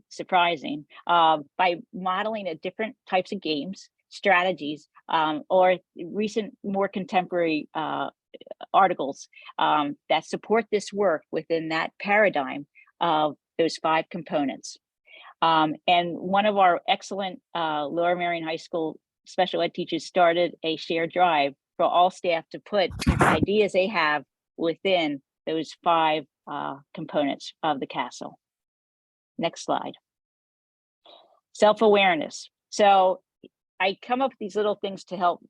surprising, by modeling at different types of games, strategies, or recent, more contemporary articles that support this work within that paradigm of those 5 components. And one of our excellent Lower Merion High School special ed teachers started a shared drive for all staff to put ideas they have within those 5 components of the CASEL. Next slide. Self-awareness. So I come up with these little things to help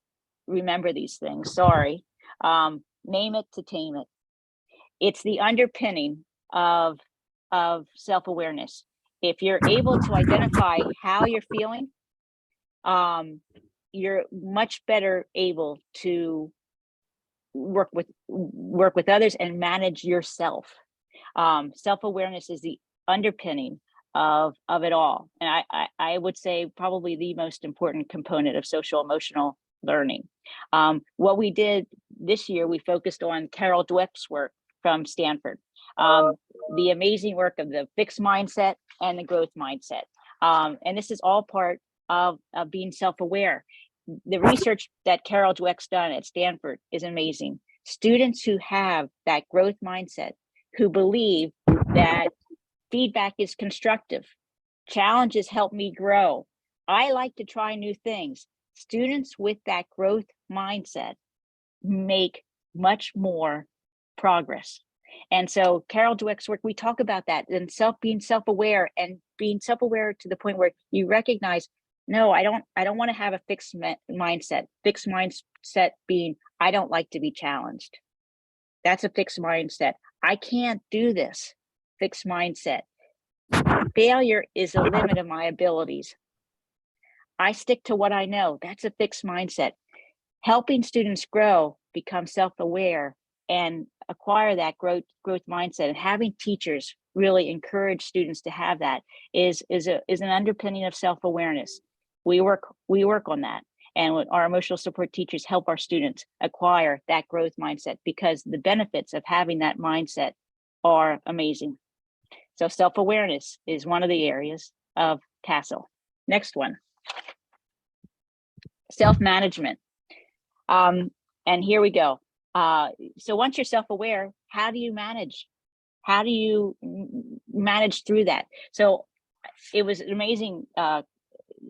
remember these things. Sorry. Name it to tame it. It's the underpinning of self-awareness. If you're able to identify how you're feeling, you're much better able to work with others and manage yourself. Self-awareness is the underpinning of it all, and I would say probably the most important component of social emotional learning. What we did this year, we focused on Carol Dweck's work from Stanford, the amazing work of the fixed mindset and the growth mindset, and this is all part of being self-aware. The research that Carol Dweck's done at Stanford is amazing. Students who have that growth mindset, who believe that feedback is constructive, challenges help me grow, I like to try new things. Students with that growth mindset make much more progress. And so Carol Dweck's work, we talk about that and being self-aware and being self-aware to the point where you recognize, no, I don't want to have a fixed mindset. Fixed mindset being, I don't like to be challenged. That's a fixed mindset. I can't do this. Fixed mindset. Failure is the limit of my abilities. I stick to what I know. That's a fixed mindset. Helping students grow, become self-aware, and acquire that growth mindset, and having teachers really encourage students to have that is an underpinning of self-awareness. We work on that, and our emotional support teachers help our students acquire that growth mindset, because the benefits of having that mindset are amazing. So self-awareness is one of the areas of CASEL. Next one, self-management. And here we go. So once you're self-aware, how do you manage? How do you manage through that? So it was an amazing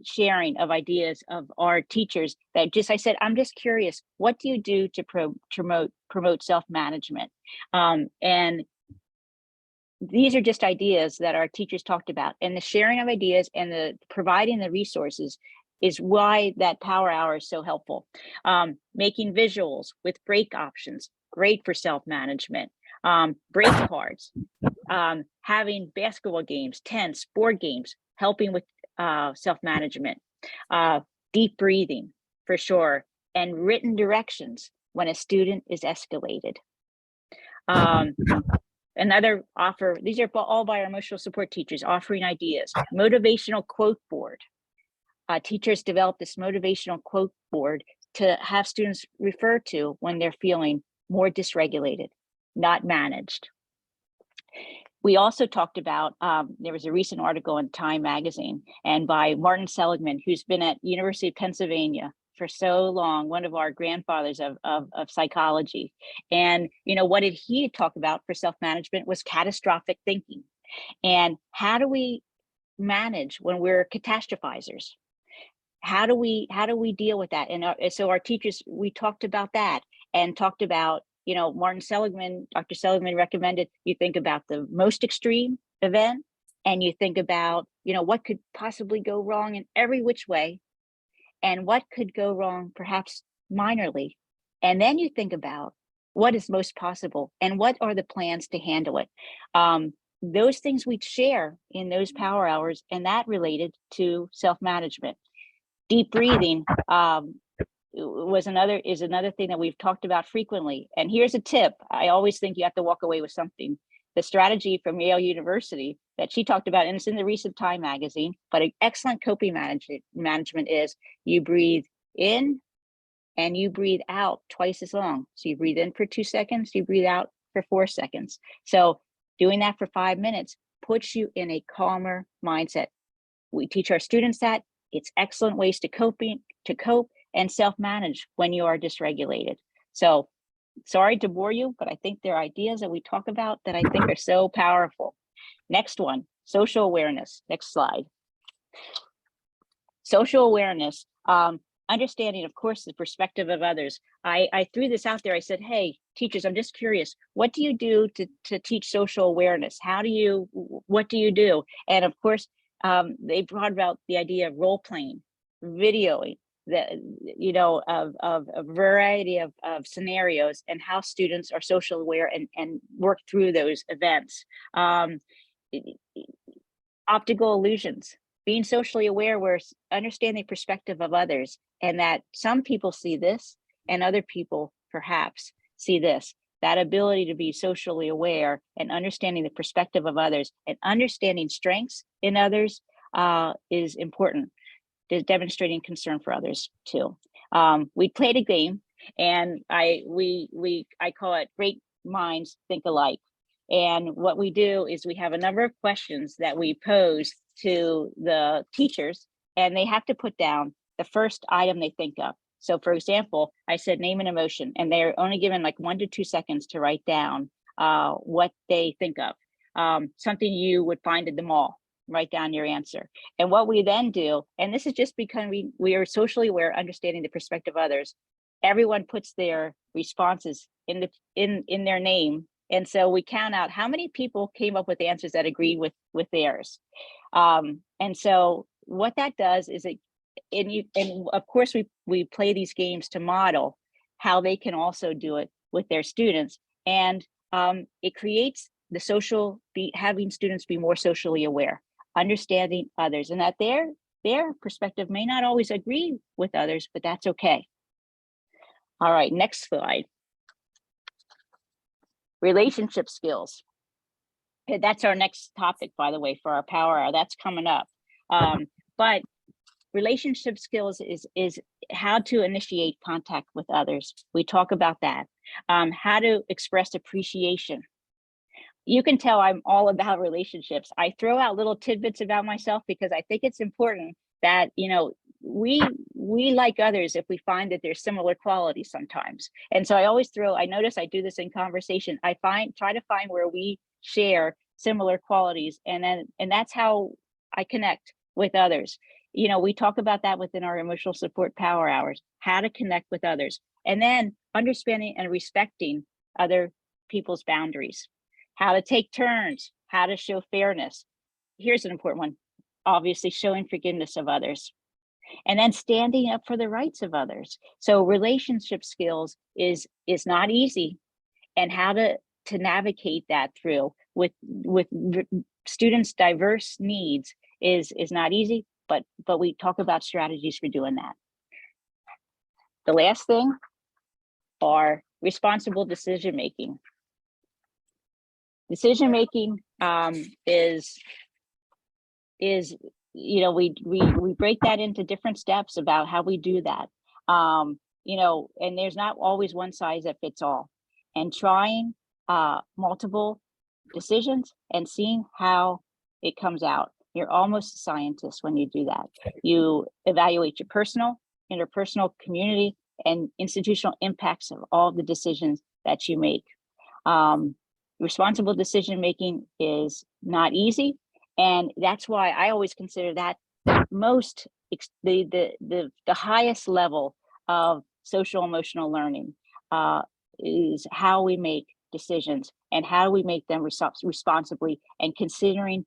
sharing of ideas of our teachers that I said, I'm just curious, what do you do to promote self-management? And these are just ideas that our teachers talked about, and the sharing of ideas and the providing the resources is why that power hour is so helpful. Making visuals with break options, great for self-management. Break cards, having basketball games, tennis, board games, helping with self-management. Deep breathing, for sure, and written directions when a student is escalated. Another offer, these are all by our emotional support teachers, offering ideas. Motivational quote board. Teachers develop this motivational quote board to have students refer to when they're feeling more dysregulated, not managed. We also talked about, there was a recent article in Time magazine, and by Martin Seligman, who's been at University of Pennsylvania for so long, one of our grandfathers of psychology. And what did he talk about for self-management was catastrophic thinking. And how do we manage when we're catastrophizers? How do we deal with that? And so our teachers, we talked about that and talked about, Martin Seligman, Dr. Seligman recommended you think about the most extreme event, and you think about, what could possibly go wrong in every which way, and what could go wrong perhaps minorly. And then you think about what is most possible and what are the plans to handle it. Those things we share in those power hours, and that related to self-management. Deep breathing is another thing that we've talked about frequently. And here's a tip. I always think you have to walk away with something. The strategy from Yale University that she talked about, and it's in the recent Time magazine, but an excellent coping management is you breathe in and you breathe out twice as long. So you breathe in for 2 seconds, you breathe out for 4 seconds. So doing that for 5 minutes puts you in a calmer mindset. We teach our students that. It's excellent ways to cope and self-manage when you are dysregulated. So sorry to bore you, but I think there are ideas that we talk about that I think are so powerful. Next one, social awareness. Next slide. Social awareness, understanding, of course, the perspective of others. I threw this out there. I said, hey, teachers, I'm just curious. What do you do to teach social awareness? What do you do? And of course, they brought about the idea of role playing, videoing, of a variety of scenarios and how students are social aware and work through those events. Optical illusions, being socially aware, where understanding the perspective of others, and that some people see this and other people perhaps see this. That ability to be socially aware and understanding the perspective of others and understanding strengths in others is important. Is demonstrating concern for others too. We played a game, and I call it Great Minds Think Alike. And what we do is we have a number of questions that we pose to the teachers, and they have to put down the first item they think of. So for example, I said name an emotion, and they're only given like 1 to 2 seconds to write down what they think of. Something you would find at the mall. Write down your answer. And what we then do, and this is just because we are socially aware, understanding the perspective of others, everyone puts their responses in their name. And so we count out how many people came up with answers that agreed with theirs. And so what that does is and of course we play these games to model how they can also do it with their students. And it creates the having students be more socially aware, understanding others, and that their perspective may not always agree with others, but that's okay. All right, next slide. Relationship skills. Okay, that's our next topic, by the way, for our power hour. That's coming up. But relationship skills is how to initiate contact with others. We talk about that. How to express appreciation. You can tell I'm all about relationships. I throw out little tidbits about myself because I think it's important that, we like others if we find that there's similar qualities sometimes. And so I notice I do this in conversation. I try to find where we share similar qualities, and that's how I connect with others. We talk about that within our emotional support power hours, how to connect with others, and then understanding and respecting other people's boundaries. How to take turns, how to show fairness. Here's an important one, obviously showing forgiveness of others. And then standing up for the rights of others. So relationship skills is not easy, and how to navigate that through with students' diverse needs is not easy, but we talk about strategies for doing that. The last thing are responsible decision-making. Decision-making is we break that into different steps about how we do that. And there's not always one size that fits all. And trying multiple decisions and seeing how it comes out. You're almost a scientist when you do that. You evaluate your personal, interpersonal, community, and institutional impacts of all the decisions that you make. Responsible decision-making is not easy. And that's why I always consider that the highest level of social emotional learning is how we make decisions and how we make them responsibly and considering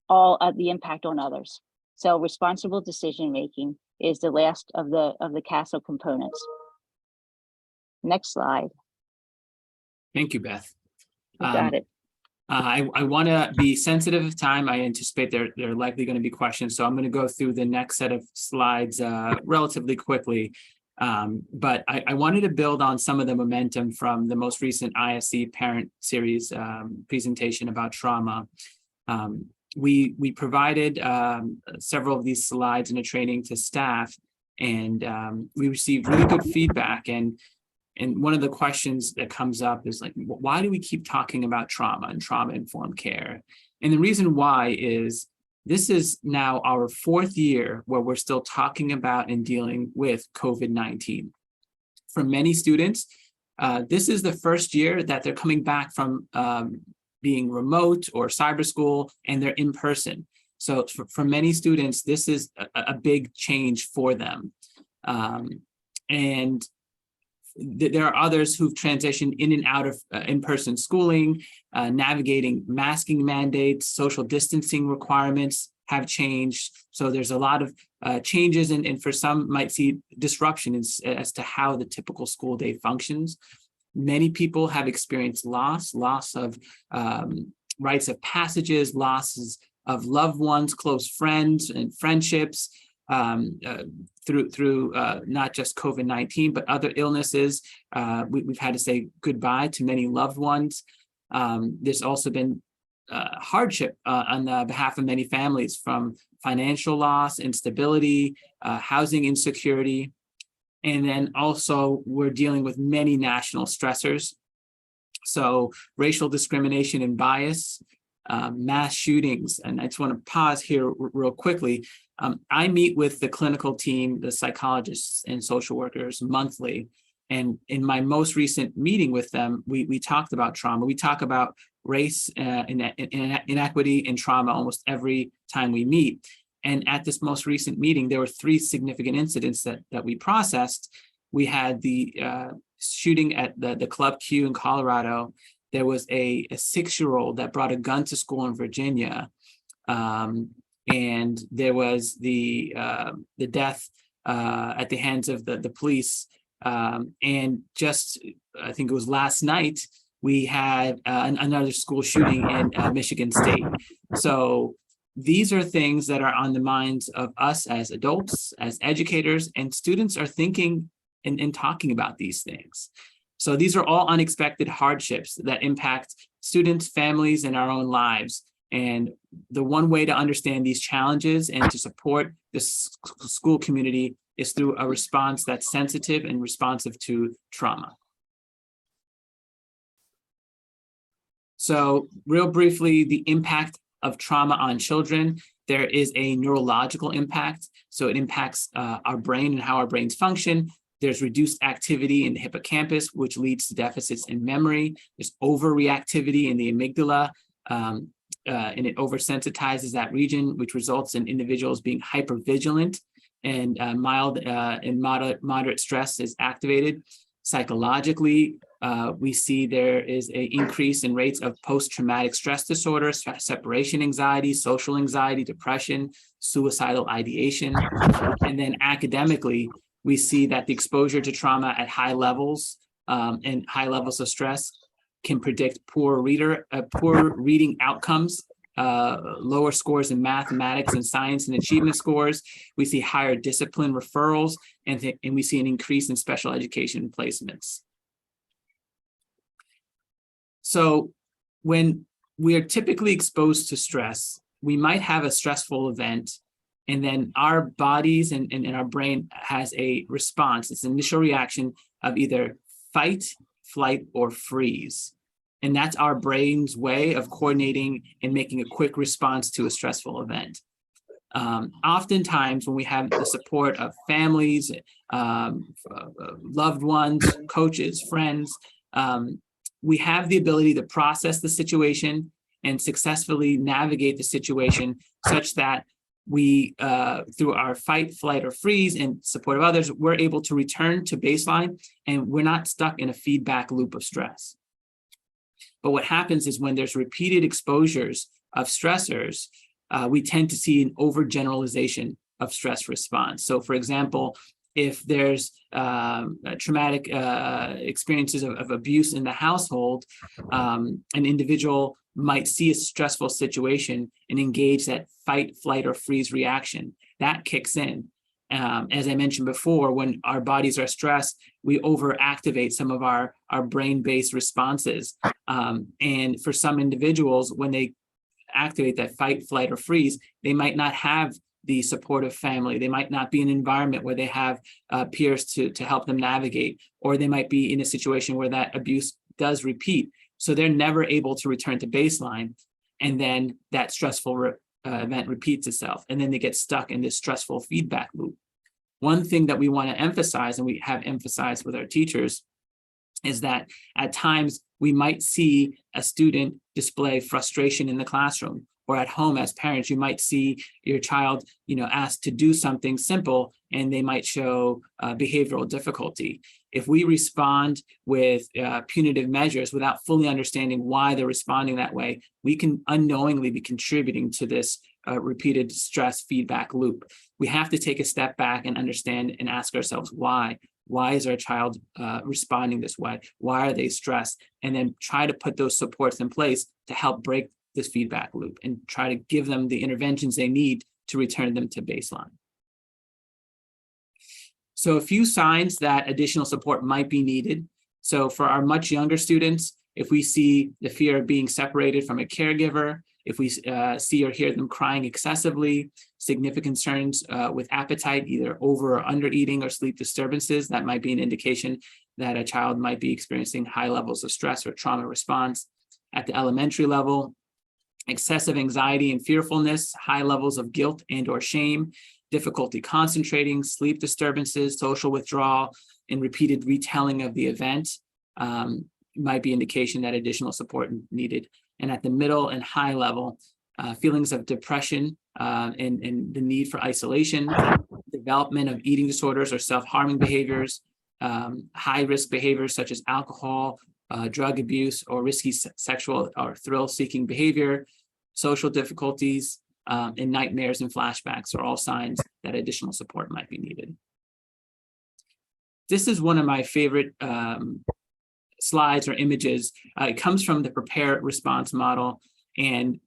all of the impact on others. So responsible decision-making is the last of the castle components. Next slide. Thank you, Beth. You got it. I want to be sensitive of time. I anticipate there are likely going to be questions, so I'm going to go through the next set of slides relatively quickly. But I wanted to build on some of the momentum from the most recent ISC Parent Series presentation about trauma. We provided several of these slides in a training to staff, and we received really good feedback. And one of the questions that comes up is like, why do we keep talking about trauma and trauma-informed care? And the reason why is this is now our 4th year where we're still talking about and dealing with COVID-19. For many students, this is the first year that they're coming back from being remote or cyber school, and they're in person. So for many students, this is a big change for them. And there are others who've transitioned in and out of in-person schooling, navigating masking mandates, social distancing requirements, have changed. So there's a lot of changes, and for some might see disruption as to how the typical school day functions. Many people have experienced loss of rites of passages, losses of loved ones, close friends and friendships, through not just COVID-19, but other illnesses. We've had to say goodbye to many loved ones. There's also been hardship on the behalf of many families, from financial loss, instability, housing insecurity. And then also we're dealing with many national stressors. So racial discrimination and bias, mass shootings. And I just want to pause here real quickly. I meet with the clinical team, the psychologists and social workers monthly. And in my most recent meeting with them, we talked about trauma. We talk about race, inequity, and trauma almost every time we meet. And at this most recent meeting, there were 3 significant incidents that we processed. We had the shooting at the Club Q in Colorado. There was a 6-year-old that brought a gun to school in Virginia. And there was the death at the hands of the police. And just, I think it was last night, we had another school shooting in Michigan State. So these are things that are on the minds of us as adults, as educators, and students are thinking and talking about these things. So these are all unexpected hardships that impact students, families, and our own lives. And the one way to understand these challenges and to support the school community is through a response that's sensitive and responsive to trauma. So real briefly, the impact of trauma on children. There is a neurological impact. So it impacts our brain and how our brains function. There's reduced activity in the hippocampus, which leads to deficits in memory. There's overreactivity in the amygdala, and it oversensitizes that region, which results in individuals being hypervigilant, and mild and moderate stress is activated. Psychologically, we see there is an increase in rates of post-traumatic stress disorder, separation anxiety, social anxiety, depression, suicidal ideation. And then academically, we see that the exposure to trauma at high levels and high levels of stress can predict poor reading outcomes, lower scores in mathematics and science and achievement scores. We see higher discipline referrals, and we see an increase in special education placements. So when we are typically exposed to stress, we might have a stressful event, and then our bodies and our brain has a response. It's an initial reaction of either fight, flight, or freeze. And that's our brain's way of coordinating and making a quick response to a stressful event. Oftentimes when we have the support of families, loved ones, coaches, friends, we have the ability to process the situation and successfully navigate the situation such that we, through our fight, flight, or freeze and support of others, we're able to return to baseline and we're not stuck in a feedback loop of stress. But what happens is when there's repeated exposures of stressors, we tend to see an overgeneralization of stress response. So for example, if there's traumatic experiences of abuse in the household, an individual might see a stressful situation and engage that fight, flight, or freeze reaction. That kicks in. As I mentioned before, when our bodies are stressed, we overactivate some of our brain-based responses. And for some individuals, when they activate that fight, flight, or freeze, they might not have the supportive family. They might not be in an environment where they have peers to help them navigate, or they might be in a situation where that abuse does repeat. So they're never able to return to baseline. And then that stressful event repeats itself. And then they get stuck in this stressful feedback loop. One thing that we want to emphasize, and we have emphasized with our teachers, is that at times we might see a student display frustration in the classroom, or at home as parents, you might see your child, asked to do something simple and they might show behavioral difficulty. If we respond with punitive measures without fully understanding why they're responding that way, we can unknowingly be contributing to this repeated stress feedback loop. We have to take a step back and understand and ask ourselves why. Why is our child responding this way? Why are they stressed? And then try to put those supports in place to help break this feedback loop and try to give them the interventions they need to return them to baseline. So a few signs that additional support might be needed. So for our much younger students, if we see the fear of being separated from a caregiver, if we see or hear them crying excessively, significant concerns with appetite, either over or under eating or sleep disturbances, that might be an indication that a child might be experiencing high levels of stress or trauma response. At the elementary level, excessive anxiety and fearfulness, high levels of guilt and or shame, difficulty concentrating, sleep disturbances, social withdrawal, and repeated retelling of the event might be indication that additional support needed. And at the middle and high level, feelings of depression and the need for isolation, development of eating disorders or self-harming behaviors, high-risk behaviors such as alcohol, drug abuse, or risky sexual or thrill-seeking behavior, social difficulties, and nightmares and flashbacks are all signs that additional support might be needed. This is one of my favorite slides or images. It comes from the prepare response model. And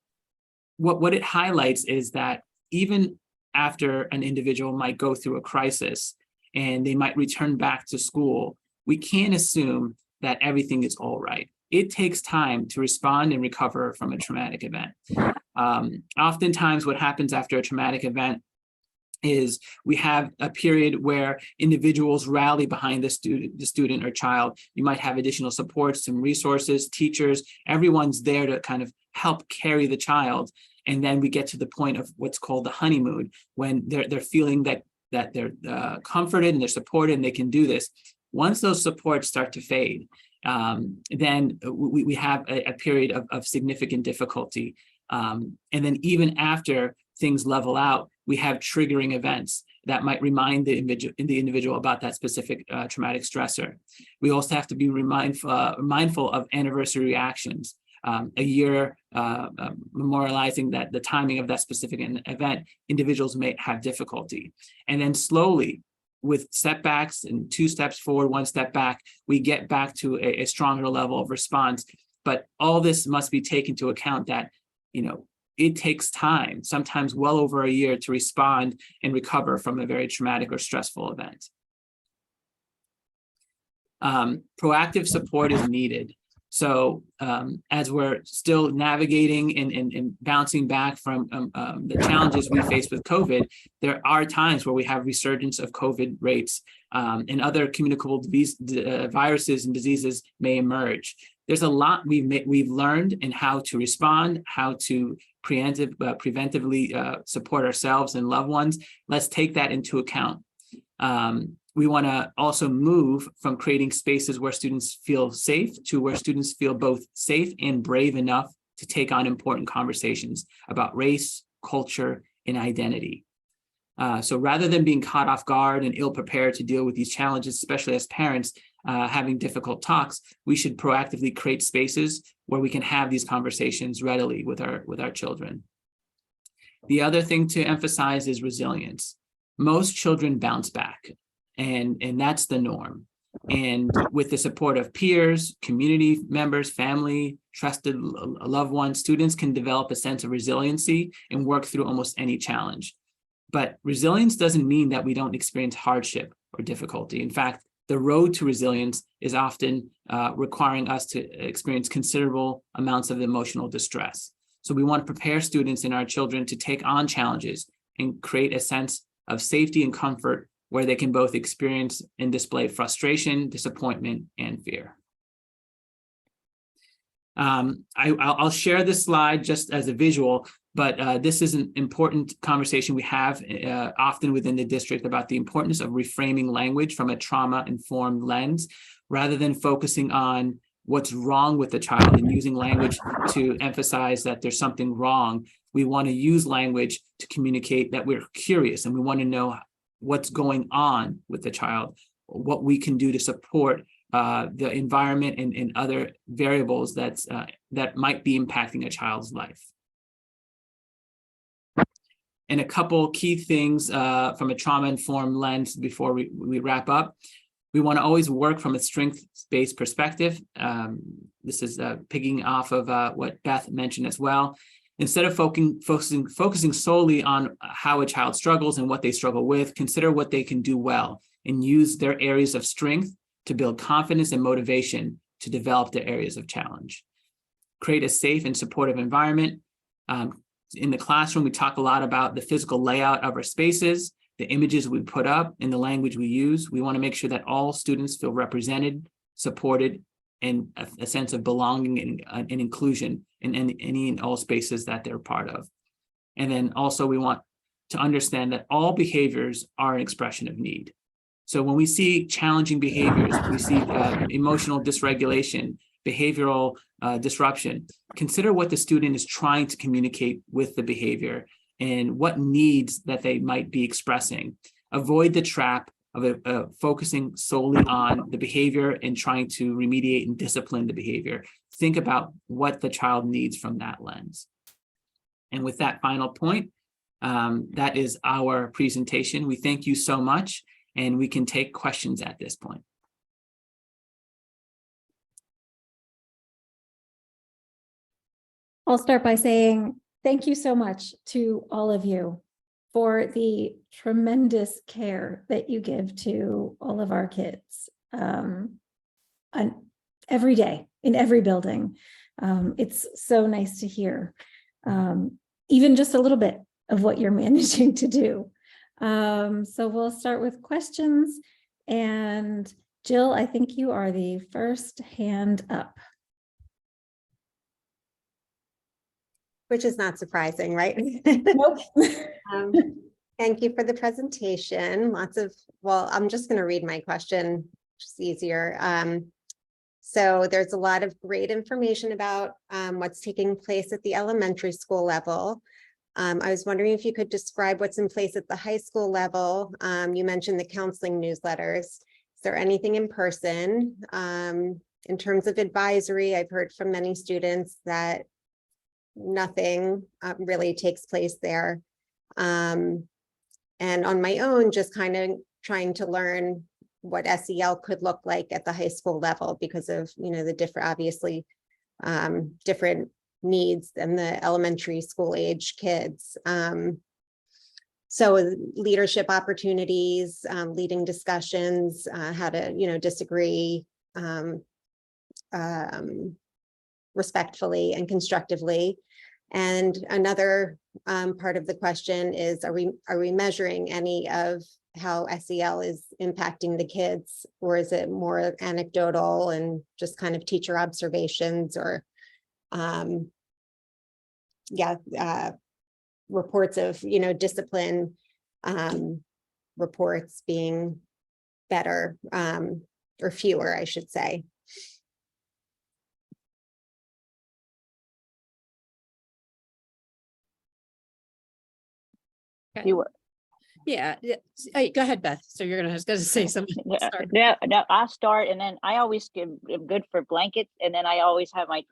what it highlights is that even after an individual might go through a crisis and they might return back to school, we can't assume that everything is all right. It takes time to respond and recover from a traumatic event. Oftentimes what happens after a traumatic event is we have a period where individuals rally behind the student or child. You might have additional support, some resources, teachers, everyone's there to kind of help carry the child. And then we get to the point of what's called the honeymoon, when they're feeling that they're comforted and they're supported and they can do this. Once those supports start to fade, then we have a period of significant difficulty. And then even after things level out, we have triggering events that might remind the individual about that specific traumatic stressor. We also have to be mindful of anniversary reactions. A year memorializing that the timing of that specific event, individuals may have difficulty. And then slowly, with setbacks and 2 steps forward, 1 step back, we get back to a stronger level of response. But all this must be taken into account that, it takes time, sometimes well over a year, to respond and recover from a very traumatic or stressful event. Proactive support is needed. So as we're still navigating and bouncing back from the challenges we face with COVID, there are times where we have resurgence of COVID rates and other communicable viruses and diseases may emerge. There's a lot we've learned in how to respond, how to preventively support ourselves and loved ones. Let's take that into account. We want to also move from creating spaces where students feel safe to where students feel both safe and brave enough to take on important conversations about race, culture, and identity. So rather than being caught off guard and ill-prepared to deal with these challenges, especially as parents having difficult talks, we should proactively create spaces where we can have these conversations readily with our children. The other thing to emphasize is resilience. Most children bounce back. And that's the norm. And with the support of peers, community members, family, trusted loved ones, students can develop a sense of resiliency and work through almost any challenge. But resilience doesn't mean that we don't experience hardship or difficulty. In fact, the road to resilience is often requiring us to experience considerable amounts of emotional distress. So we want to prepare students and our children to take on challenges and create a sense of safety and comfort where they can both experience and display frustration, disappointment, and fear. I'll share this slide just as a visual, but this is an important conversation we have often within the district about the importance of reframing language from a trauma-informed lens, rather than focusing on what's wrong with the child and using language to emphasize that there's something wrong. We want to use language to communicate that we're curious and we want to know what's going on with the child, what we can do to support the environment and other variables that might be impacting a child's life. And a couple key things from a trauma-informed lens before we wrap up. We want to always work from a strength-based perspective. This is pigging off of what Beth mentioned as well. Instead of focusing solely on how a child struggles and what they struggle with, consider what they can do well and use their areas of strength to build confidence and motivation to develop their areas of challenge. Create a safe and supportive environment. In the classroom, we talk a lot about the physical layout of our spaces, the images we put up, and the language we use. We want to make sure that all students feel represented, supported, and a sense of belonging and inclusion in any and all spaces that they're part of. And then also we want to understand that all behaviors are an expression of need. So when we see challenging behaviors, we see emotional dysregulation, behavioral disruption, consider what the student is trying to communicate with the behavior and what needs that they might be expressing. Avoid the trap of focusing solely on the behavior and trying to remediate and discipline the behavior. Think about what the child needs from that lens. And with that final point, that is our presentation. We thank you so much, and we can take questions at this point. I'll start by saying thank you so much to all of you for the tremendous care that you give to all of our kids every day in every building. It's so nice to hear even just a little bit of what you're managing to do. So we'll start with questions. And Jill, I think you are the first hand up. Which is not surprising, right? Nope. Thank you for the presentation. Well, I'm just going to read my question, which is easier. So there's a lot of great information about what's taking place at the elementary school level. I was wondering if you could describe what's in place at the high school level. You mentioned the counseling newsletters. Is there anything in person? In terms of advisory, I've heard from many students that nothing really takes place there. And on my own, just kind of trying to learn what SEL could look like at the high school level because of, the different, obviously, different needs than the elementary school age kids. So leadership opportunities, leading discussions, how to, disagree respectfully and constructively. And another part of the question is, are we measuring any of how SEL is impacting the kids, or is it more anecdotal and just kind of teacher observations or reports of, discipline reports being better or fewer, I should say. Yeah. Go ahead, Beth. So you're gonna say something. Sorry. No, I'll start, and then I always am good for blankets, and then I always have my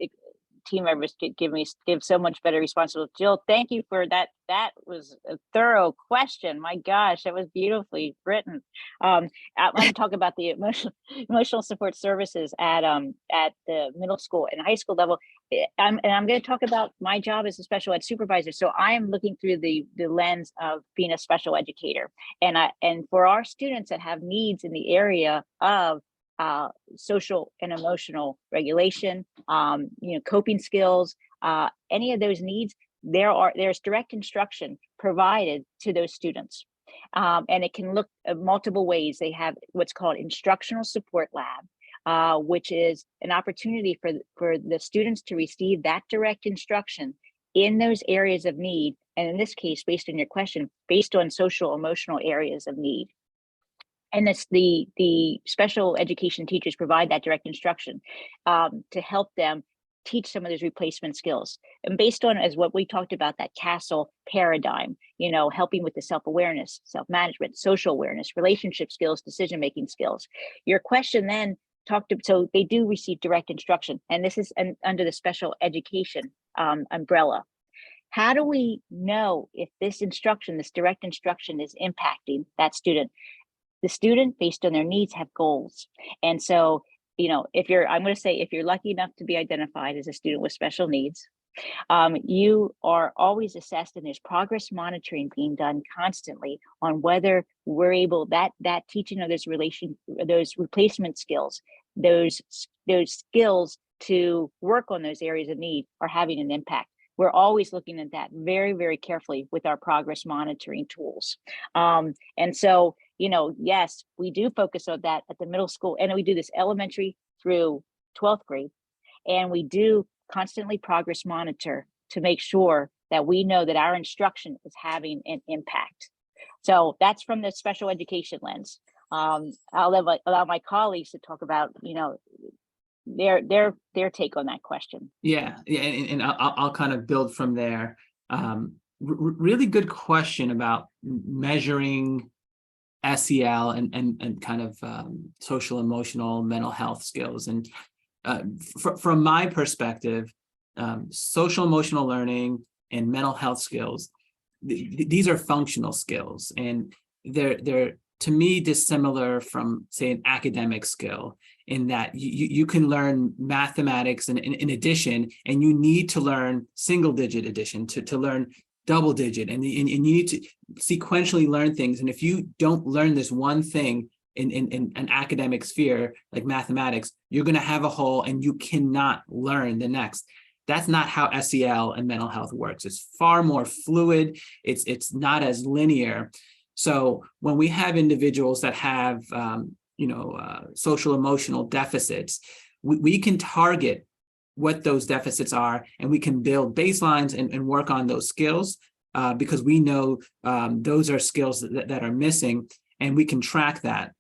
team members give so much better responsibility. Jill, thank you for that. That was a thorough question. My gosh, that was beautifully written. I'm going to talk about the emotional support services at the middle school and high school level. I'm going to talk about my job as a special ed supervisor. So I am looking through the lens of being a special educator, and for our students that have needs in the area of social and emotional regulation, coping skills, any of those needs, there's direct instruction provided to those students. And it can look at multiple ways. They have what's called instructional support lab, which is an opportunity for the students to receive that direct instruction in those areas of need. And in this case, based on your question, based on social emotional areas of need. And it's the special education teachers provide that direct instruction to help them teach some of those replacement skills. And based on, as what we talked about, that CASTLE paradigm, helping with the self-awareness, self-management, social awareness, relationship skills, decision-making skills. Your question then so they do receive direct instruction, and this is under the special education umbrella. How do we know if this instruction, this direct instruction, is impacting that student? The student, based on their needs, have goals. And so, if I'm going to say, if you're lucky enough to be identified as a student with special needs, you are always assessed, and there's progress monitoring being done constantly on whether we're able, that teaching of those replacement skills, those skills to work on those areas of need are having an impact. We're always looking at that very, very carefully with our progress monitoring tools. And so, yes, we do focus on that at the middle school, and we do this elementary through 12th grade. And we do constantly progress monitor to make sure that we know that our instruction is having an impact. So that's from the special education lens. I'll allow my colleagues to talk about, their take on that question. Yeah, and I'll kind of build from there. Really good question about measuring SEL and kind of social, emotional, mental health skills. And from my perspective, social emotional learning and mental health skills, these are functional skills, and they're to me dissimilar from, say, an academic skill, in that you can learn mathematics in addition, and you need to learn single digit addition to learn double digit, and you need to sequentially learn things. And if you don't learn this one thing in an academic sphere like mathematics, you're going to have a hole and you cannot learn the next. That's not how SEL and mental health works. It's far more fluid. It's not as linear. So when we have individuals that have social emotional deficits, we can target what those deficits are, and we can build baselines and work on those skills because we know those are skills that are missing, and we can track that.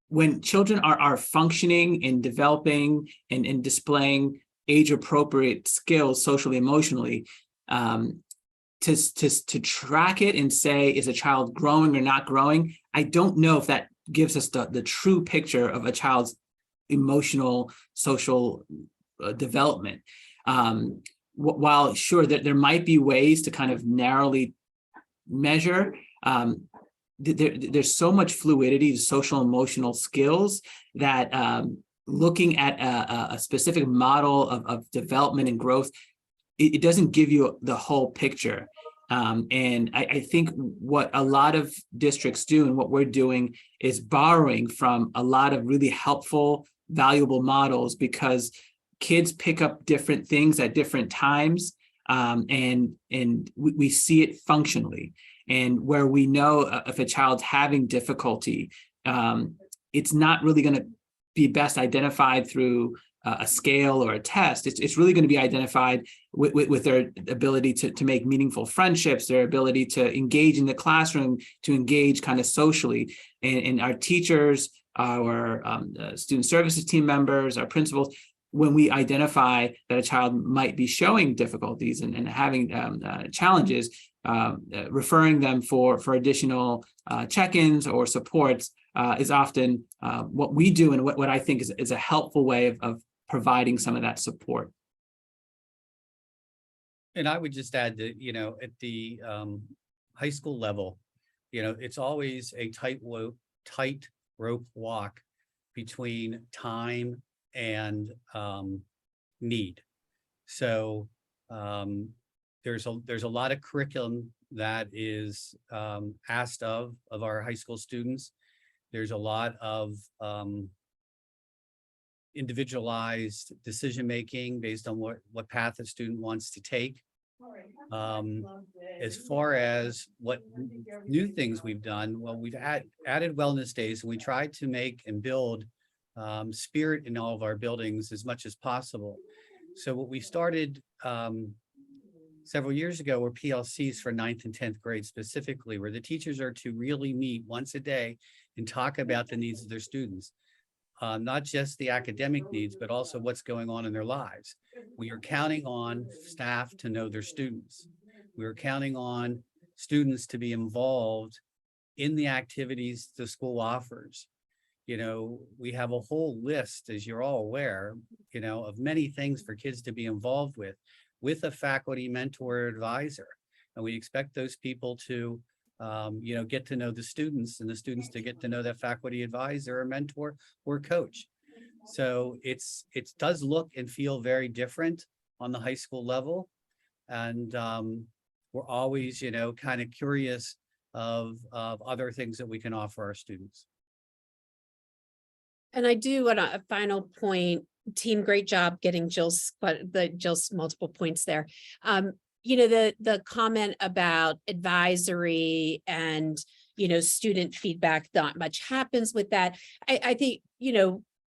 When children are functioning and developing and displaying age-appropriate skills socially, emotionally, to track it and say, is a child growing or not growing? I don't know if that gives us the true picture of a child's emotional, social development. While sure that there might be ways to kind of narrowly measure, there's so much fluidity to social emotional skills that looking at a specific model of development and growth, it doesn't give you the whole picture. And I think what a lot of districts do, and what we're doing, is borrowing from a lot of really helpful, valuable models, because kids pick up different things at different times, and we see it functionally. And where we know if a child's having difficulty, it's not really going to be best identified through a scale or a test. It's really going to be identified with their ability to make meaningful friendships, their ability to engage in the classroom, to engage kind of socially. And our teachers, our student services team members, our principals, when we identify that a child might be showing difficulties and having challenges, referring them for additional check-ins or supports is often what we do, and what I think is a helpful way of providing some of that support. And I would just add that, at the high school level, it's always a tightrope walk between time and need. So there's a lot of curriculum that is asked of our high school students. There's a lot of individualized decision-making based on what path a student wants to take. As far as what new things we've done, well, we've added wellness days, and we tried to make and build spirit in all of our buildings as much as possible. So what we started several years ago were PLCs for 9th and 10th grade specifically, where the teachers are to really meet once a day and talk about the needs of their students. Not just the academic needs, but also what's going on in their lives. We are counting on staff to know their students. We are counting on students to be involved in the activities the school offers. We have a whole list, as you're all aware, of many things for kids to be involved with. with a faculty mentor or advisor. And we expect those people to, get to know the students and the students to get to know that faculty advisor or mentor or coach. So it does look and feel very different on the high school level. And we're always, kind of curious of other things that we can offer our students. And I do want a final point, team, great job getting Jill's multiple points there. The comment about advisory and, student feedback, not much happens with that. I think,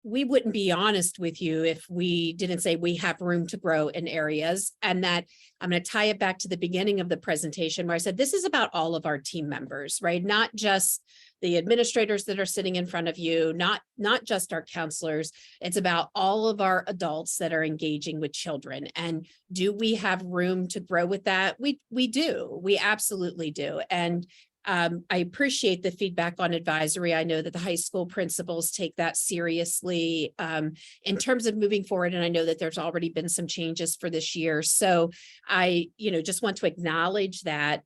we wouldn't be honest with you if we didn't say we have room to grow in areas, and that I'm going to tie it back to the beginning of the presentation where I said, this is about all of our team members, right? Not just the administrators that are sitting in front of you, not just our counselors. It's about all of our adults that are engaging with children. And do we have room to grow with that? We do. We absolutely do. And I appreciate the feedback on advisory. I know that the high school principals take that seriously in terms of moving forward. And I know that there's already been some changes for this year. So I, just want to acknowledge that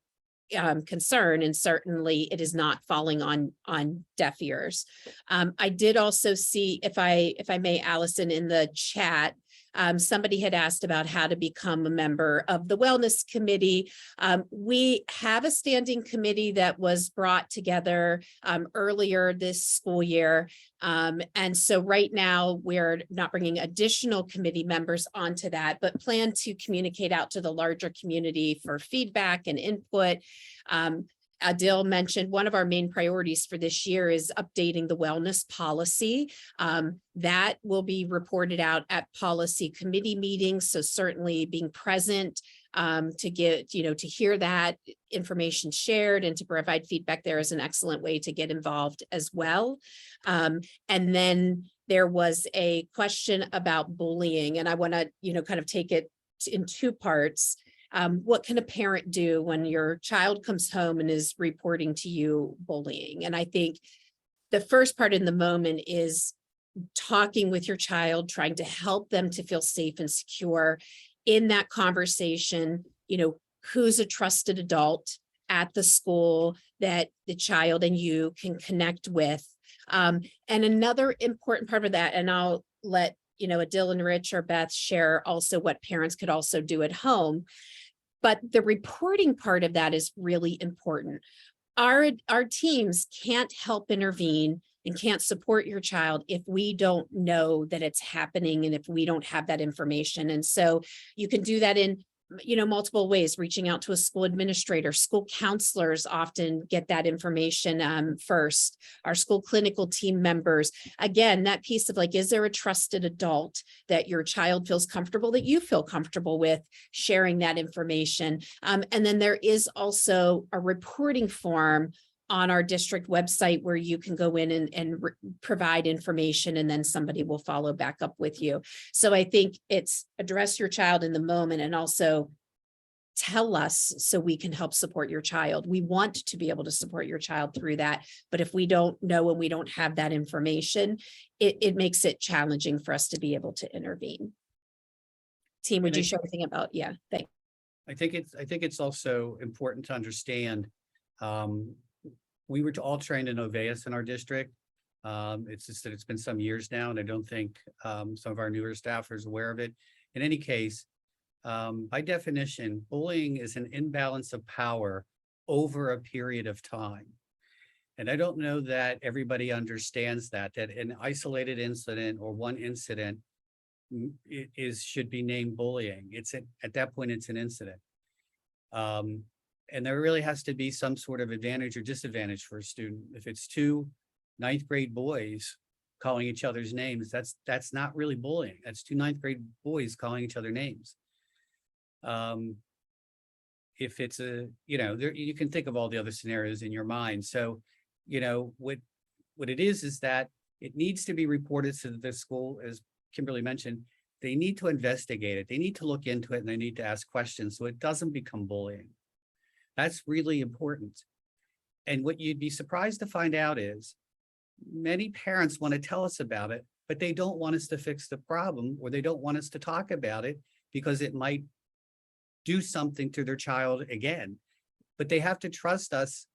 concern, and certainly it is not falling on deaf ears. I did also see, if I may, Allison, in the chat, somebody had asked about how to become a member of the wellness committee. We have a standing committee that was brought together earlier this school year. And so right now we're not bringing additional committee members onto that, but plan to communicate out to the larger community for feedback and input. Adil mentioned one of our main priorities for this year is updating the wellness policy. That will be reported out at policy committee meetings. So certainly being present to get, to hear that information shared and to provide feedback there is an excellent way to get involved as well. And then there was a question about bullying, and I want to, kind of take it in two parts. What can a parent do when your child comes home and is reporting to you bullying? And I think the first part in the moment is talking with your child, trying to help them to feel safe and secure in that conversation. Who's a trusted adult at the school that the child and you can connect with. And another important part of that, and I'll let Adil and Rich or Beth share also what parents could also do at home. But the reporting part of that is really important. Our teams can't help intervene and can't support your child if we don't know that it's happening and if we don't have that information. And so you can do that in multiple ways, reaching out to a school administrator. School counselors often get that information first. Our school clinical team members, again, that piece of is there a trusted adult that your child feels comfortable, that you feel comfortable with sharing that information? And then there is also a reporting form on our district website where you can go in and provide information, and then somebody will follow back up with you. So I think it's address your child in the moment and also tell us so we can help support your child. We want to be able to support your child through that. But if we don't know and we don't have that information, it makes it challenging for us to be able to intervene. Team, would you share anything about? Yeah, thanks. I think it's also important to understand we were all trained in Oveus in our district. It's just that it's been some years now, and I don't think some of our newer staff are aware of it. In any case, by definition, bullying is an imbalance of power over a period of time. And I don't know that everybody understands that an isolated incident or one incident should be named bullying. At that point, it's an incident. And there really has to be some sort of advantage or disadvantage for a student. If it's two 9th grade boys calling each other's names, that's not really bullying. That's two 9th grade boys calling each other names. If it's you can think of all the other scenarios in your mind. So, what it is that it needs to be reported to the school, as Kimberly mentioned. They need to investigate it. They need to look into it, and they need to ask questions so it doesn't become bullying. That's really important. And what you'd be surprised to find out is many parents want to tell us about it, but they don't want us to fix the problem, or they don't want us to talk about it because it might do something to their child again. But they have to trust us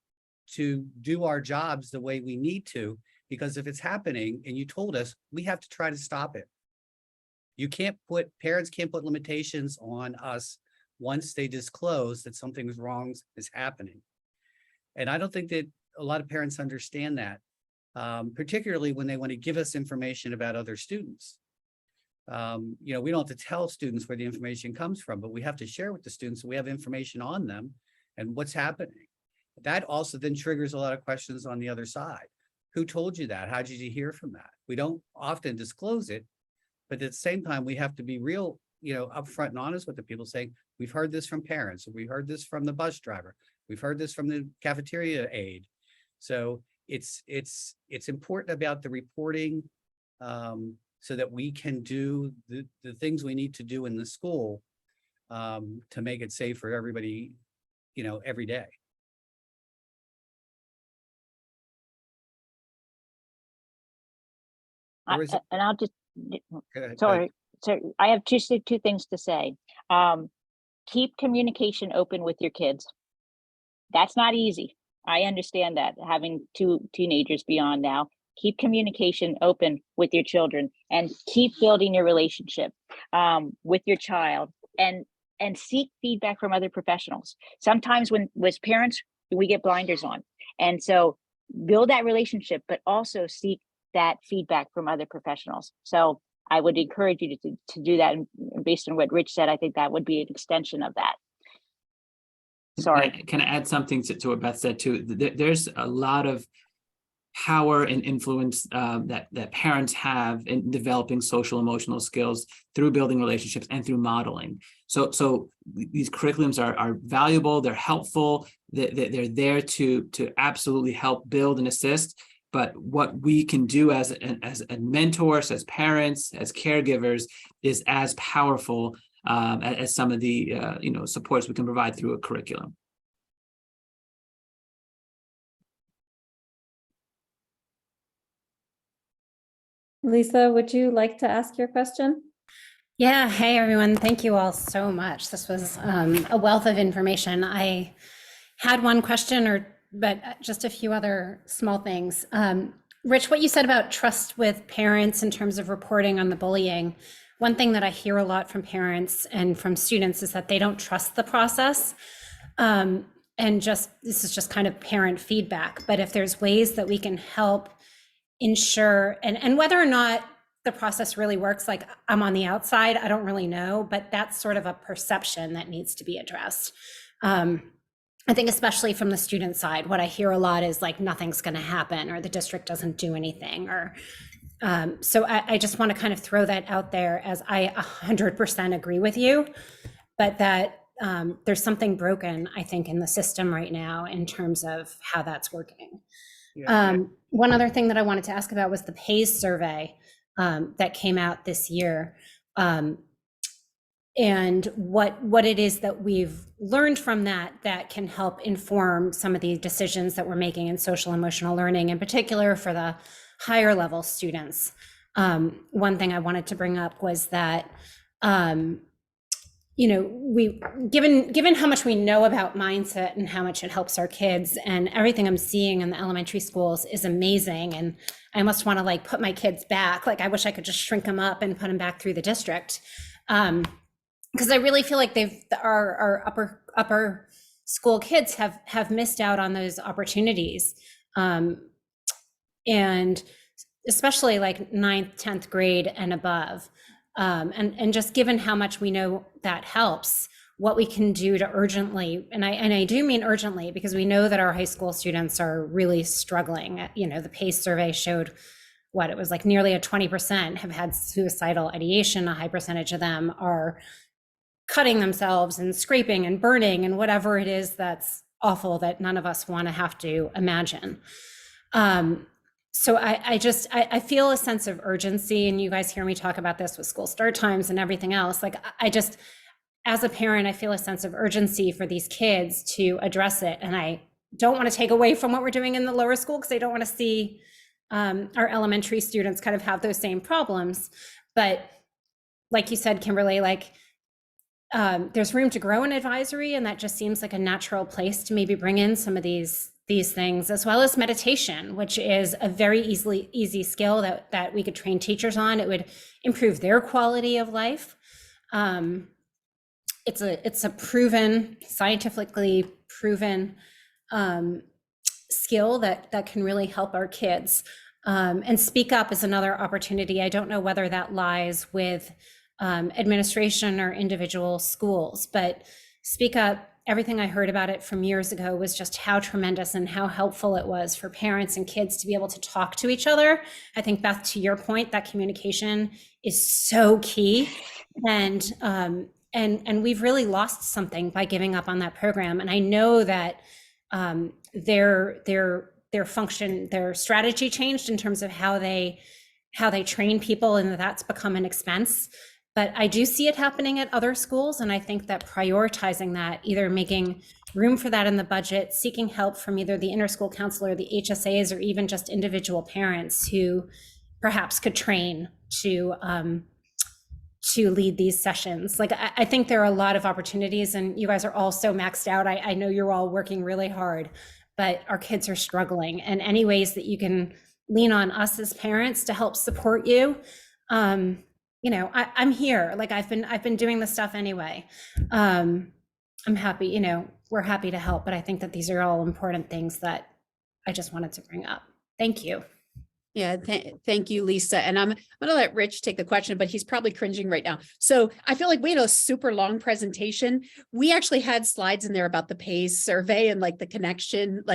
to do our jobs the way we need to, because if it's happening and you told us, we have to try to stop it. Parents can't put limitations on us once they disclose that something's wrong is happening. And I don't think that a lot of parents understand that, particularly when they want to give us information about other students. You know, we don't have to tell students where the information comes from, but we have to share with the students so we have information on them and what's happening. That also then triggers a lot of questions on the other side. Who told you that? How did you hear from that? We don't often disclose it, but at the same time, we have to be real, you know, upfront and honest with the people, saying, we've heard this from parents, we heard this from the bus driver, we've heard this from the cafeteria aide. So it's important about the reporting, so that we can do the things we need to do in the school, to make it safe for everybody, you know, every day. Or is it- And I'll just, Go ahead. sorry, I have two things to say. Keep communication open with your kids. That's not easy. I understand that, having two teenagers beyond now. Keep communication open with your children and keep building your relationship with your child, and seek feedback from other professionals. Sometimes when with parents, we get blinders on. And so build that relationship, but also seek that feedback from other professionals. So I would encourage you to do that. And based on what Rich said, I think that would be an extension of that. Sorry. Can I add something to what Beth said too? There's a lot of power and influence that parents have in developing social emotional skills through building relationships and through modeling. So these curriculums are valuable, they're helpful, they're there to absolutely help build and assist. But what we can do as mentors, as parents, as caregivers, is as powerful as some of the supports we can provide through a curriculum. Lisa, would you like to ask your question? Yeah, hey everyone, thank you all so much. This was a wealth of information. I had one question, but just a few other small things. Rich, what you said about trust with parents in terms of reporting on the bullying, one thing that I hear a lot from parents and from students is that they don't trust the process. And this is just kind of parent feedback. But if there's ways that we can help ensure, and whether or not the process really works, like I'm on the outside, I don't really know, but that's sort of a perception that needs to be addressed. I think especially from the student side, what I hear a lot is like, nothing's going to happen, or the district doesn't do anything, or so I just want to kind of throw that out there, as I 100% agree with you, but that there's something broken, I think, in the system right now in terms of how that's working. Yeah. One other thing that I wanted to ask about was the PACE survey that came out this year, and what it is that we've learned from that can help inform some of the decisions that we're making in social emotional learning, in particular for the higher level students. One thing I wanted to bring up was that we given how much we know about mindset and how much it helps our kids, and everything I'm seeing in the elementary schools is amazing, and I almost want to like put my kids back. Like I wish I could just shrink them up and put them back through the district, because I really feel like our upper school kids have missed out on those opportunities, and especially like 9th, 10th grade and above. And just given how much we know that helps, what we can do to urgently, and I do mean urgently, because we know that our high school students are really struggling. The PACE survey showed it was like nearly 20% have had suicidal ideation. A high percentage of them are cutting themselves and scraping and burning and whatever it is that's awful that none of us want to have to imagine. So I feel a sense of urgency, and you guys hear me talk about this with school start times and everything else. Like as a parent, I feel a sense of urgency for these kids to address it. And I don't want to take away from what we're doing in the lower school, because I don't want to see our elementary students kind of have those same problems. But like you said, Kimberly, like there's room to grow in advisory, and that just seems like a natural place to maybe bring in some of these things, as well as meditation, which is a very easy skill that we could train teachers on. It would improve their quality of life. It's a proven, scientifically proven skill that can really help our kids. And Speak Up is another opportunity. I don't know whether that lies with administration or individual schools, but Speak Up, everything I heard about it from years ago was just how tremendous and how helpful it was for parents and kids to be able to talk to each other. I think, Beth, to your point, that communication is so key. And we've really lost something by giving up on that program. And I know that their function, their strategy changed in terms of how they train people, and that's become an expense. But I do see it happening at other schools, and I think that prioritizing that, either making room for that in the budget, seeking help from either the interschool counselor, the HSAs, or even just individual parents who perhaps could train to lead these sessions. Like, I think there are a lot of opportunities, and you guys are all so maxed out. I know you're all working really hard, but our kids are struggling, and any ways that you can lean on us as parents to help support you. I'm here. Like, I've been doing this stuff anyway. I'm happy, we're happy to help, but I think that these are all important things that I just wanted to bring up. Thank you. Yeah, thank you, Lisa. And I'm going to let Rich take the question, but he's probably cringing right now. So I feel like we had a super long presentation. We actually had slides in there about the PACE survey and like the connection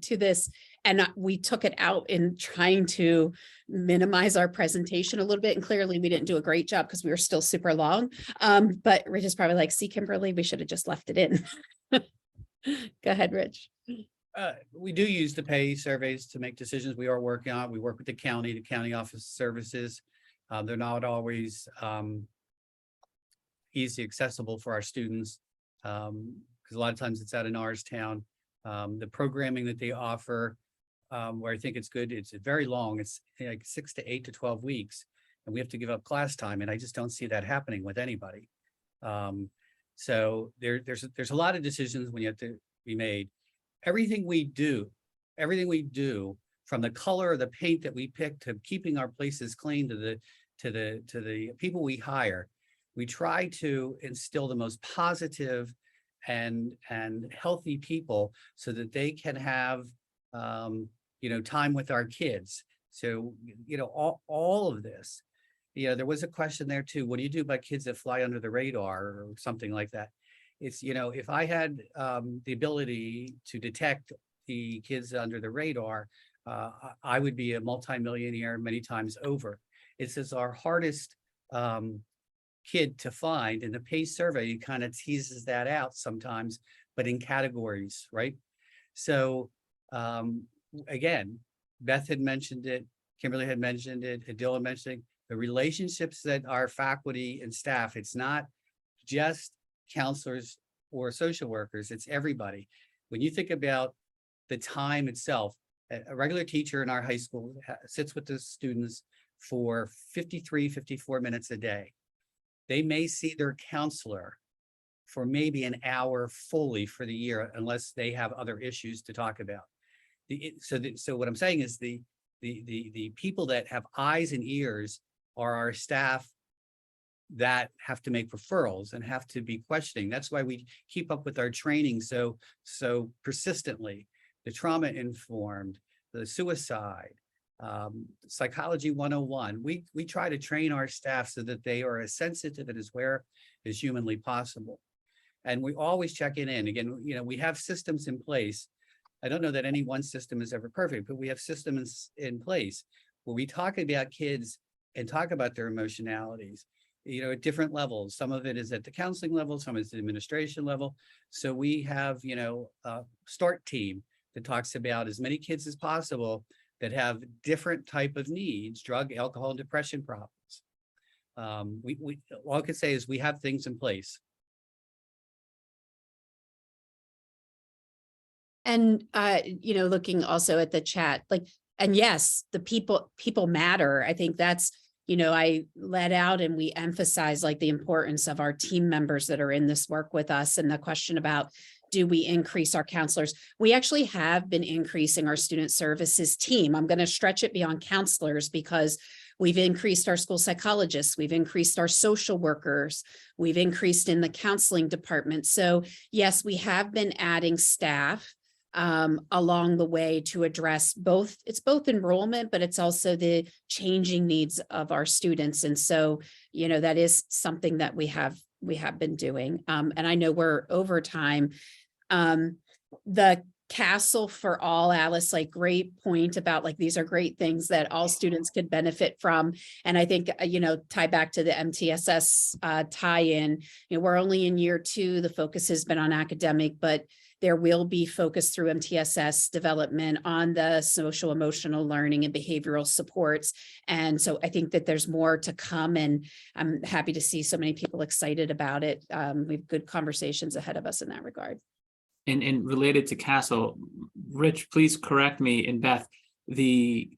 to this. And we took it out in trying to minimize our presentation a little bit. And clearly we didn't do a great job because we were still super long. But Rich is probably like, see, Kimberly, we should have just left it in. Go ahead, Rich. We do use the pay surveys to make decisions. We are working on it. We work with the county office services. They're not always easy accessible for our students, because a lot of times it's out in Norristown. The programming that they offer, where I think it's good, it's very long. It's like 6 to 8 to 12 weeks, and we have to give up class time, and I just don't see that happening with anybody. So there's a lot of decisions when you have to be made. Everything we do, from the color of the paint that we pick to keeping our places clean to the people we hire, we try to instill the most positive and healthy people so that they can have time with our kids. So all of this. There was a question there too. What do you do about kids that fly under the radar or something like that? It's, if I had the ability to detect the kids under the radar, I would be a multimillionaire many times over. It's just our hardest kid to find. In the PACE survey, it kind of teases that out sometimes, but in categories, right? So again, Beth had mentioned it, Kimberly had mentioned it, Adil had mentioned it, the relationships that our faculty and staff, it's not just counselors or social workers, it's everybody. When you think about the time itself, a regular teacher in our high school sits with the students for 54 minutes a day. They may see their counselor for maybe an hour fully for the year, unless they have other issues to talk about. So what I'm saying is the people that have eyes and ears are our staff that have to make referrals and have to be questioning. That's why we keep up with our training so persistently. The trauma informed, the suicide, psychology 101. We try to train our staff so that they are as sensitive and as aware as humanly possible. And we always check in. Again, we have systems in place. I don't know that any one system is ever perfect, but we have systems in place where we talk about kids and talk about their emotionalities, at different levels. Some of it is at the counseling level, some is the administration level. So we have, a START team that talks about as many kids as possible that have different type of needs, drug, alcohol, and depression problems. All I can say is we have things in place. And, looking also at the chat, and yes, the people matter. I think that's I let out and we emphasize like the importance of our team members that are in this work with us, and the question about, do we increase our counselors? We actually have been increasing our student services team. I'm going to stretch it beyond counselors because we've increased our school psychologists, we've increased our social workers, we've increased in the counseling department. So yes, we have been adding staff along the way to address both, it's both enrollment, but it's also the changing needs of our students. And so, that is something that we have been doing. And I know we're over time. The Castle for All, Alice, like great point about like, these are great things that all students could benefit from. And I think, tie back to the MTSS tie-in, we're only in year 2, the focus has been on academic, but there will be focus through MTSS development on the social emotional learning and behavioral supports. And so I think that there's more to come, and I'm happy to see so many people excited about it. We have good conversations ahead of us in that regard. And related to Castle, Rich, please correct me, and Beth, the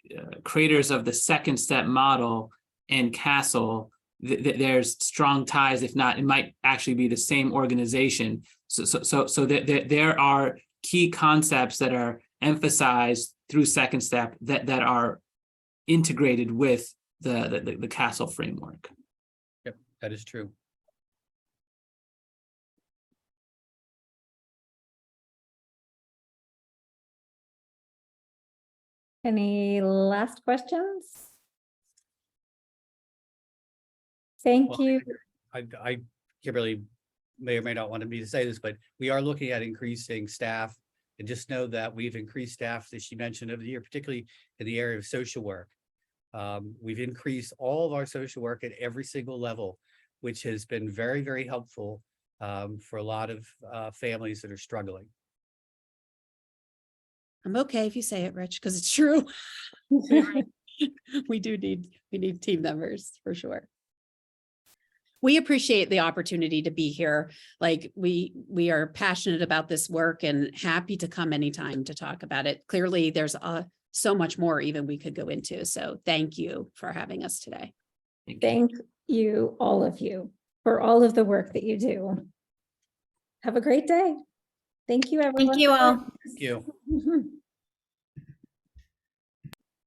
creators of the second step model and Castle, there's strong ties. If not, it might actually be the same organization. So there are key concepts that are emphasized through second step that are integrated with the Castle framework. Yep, that is true. Any last questions? Thank Well, you. I Kimberly may or may not want me to say this, but we are looking at increasing staff. And just know that we've increased staff, as she mentioned, over the year, particularly in the area of social work. We've increased all of our social work at every single level, which has been very, very helpful for a lot of families that are struggling. I'm okay if you say it, Rich, because it's true. We need team members for sure. We appreciate the opportunity to be here. Like we are passionate about this work and happy to come anytime to talk about it. Clearly, there's so much more even we could go into. So thank you for having us today. Thank you, all of you, for all of the work that you do. Have a great day. Thank you, everyone. Thank you all. Thank you. Mhm.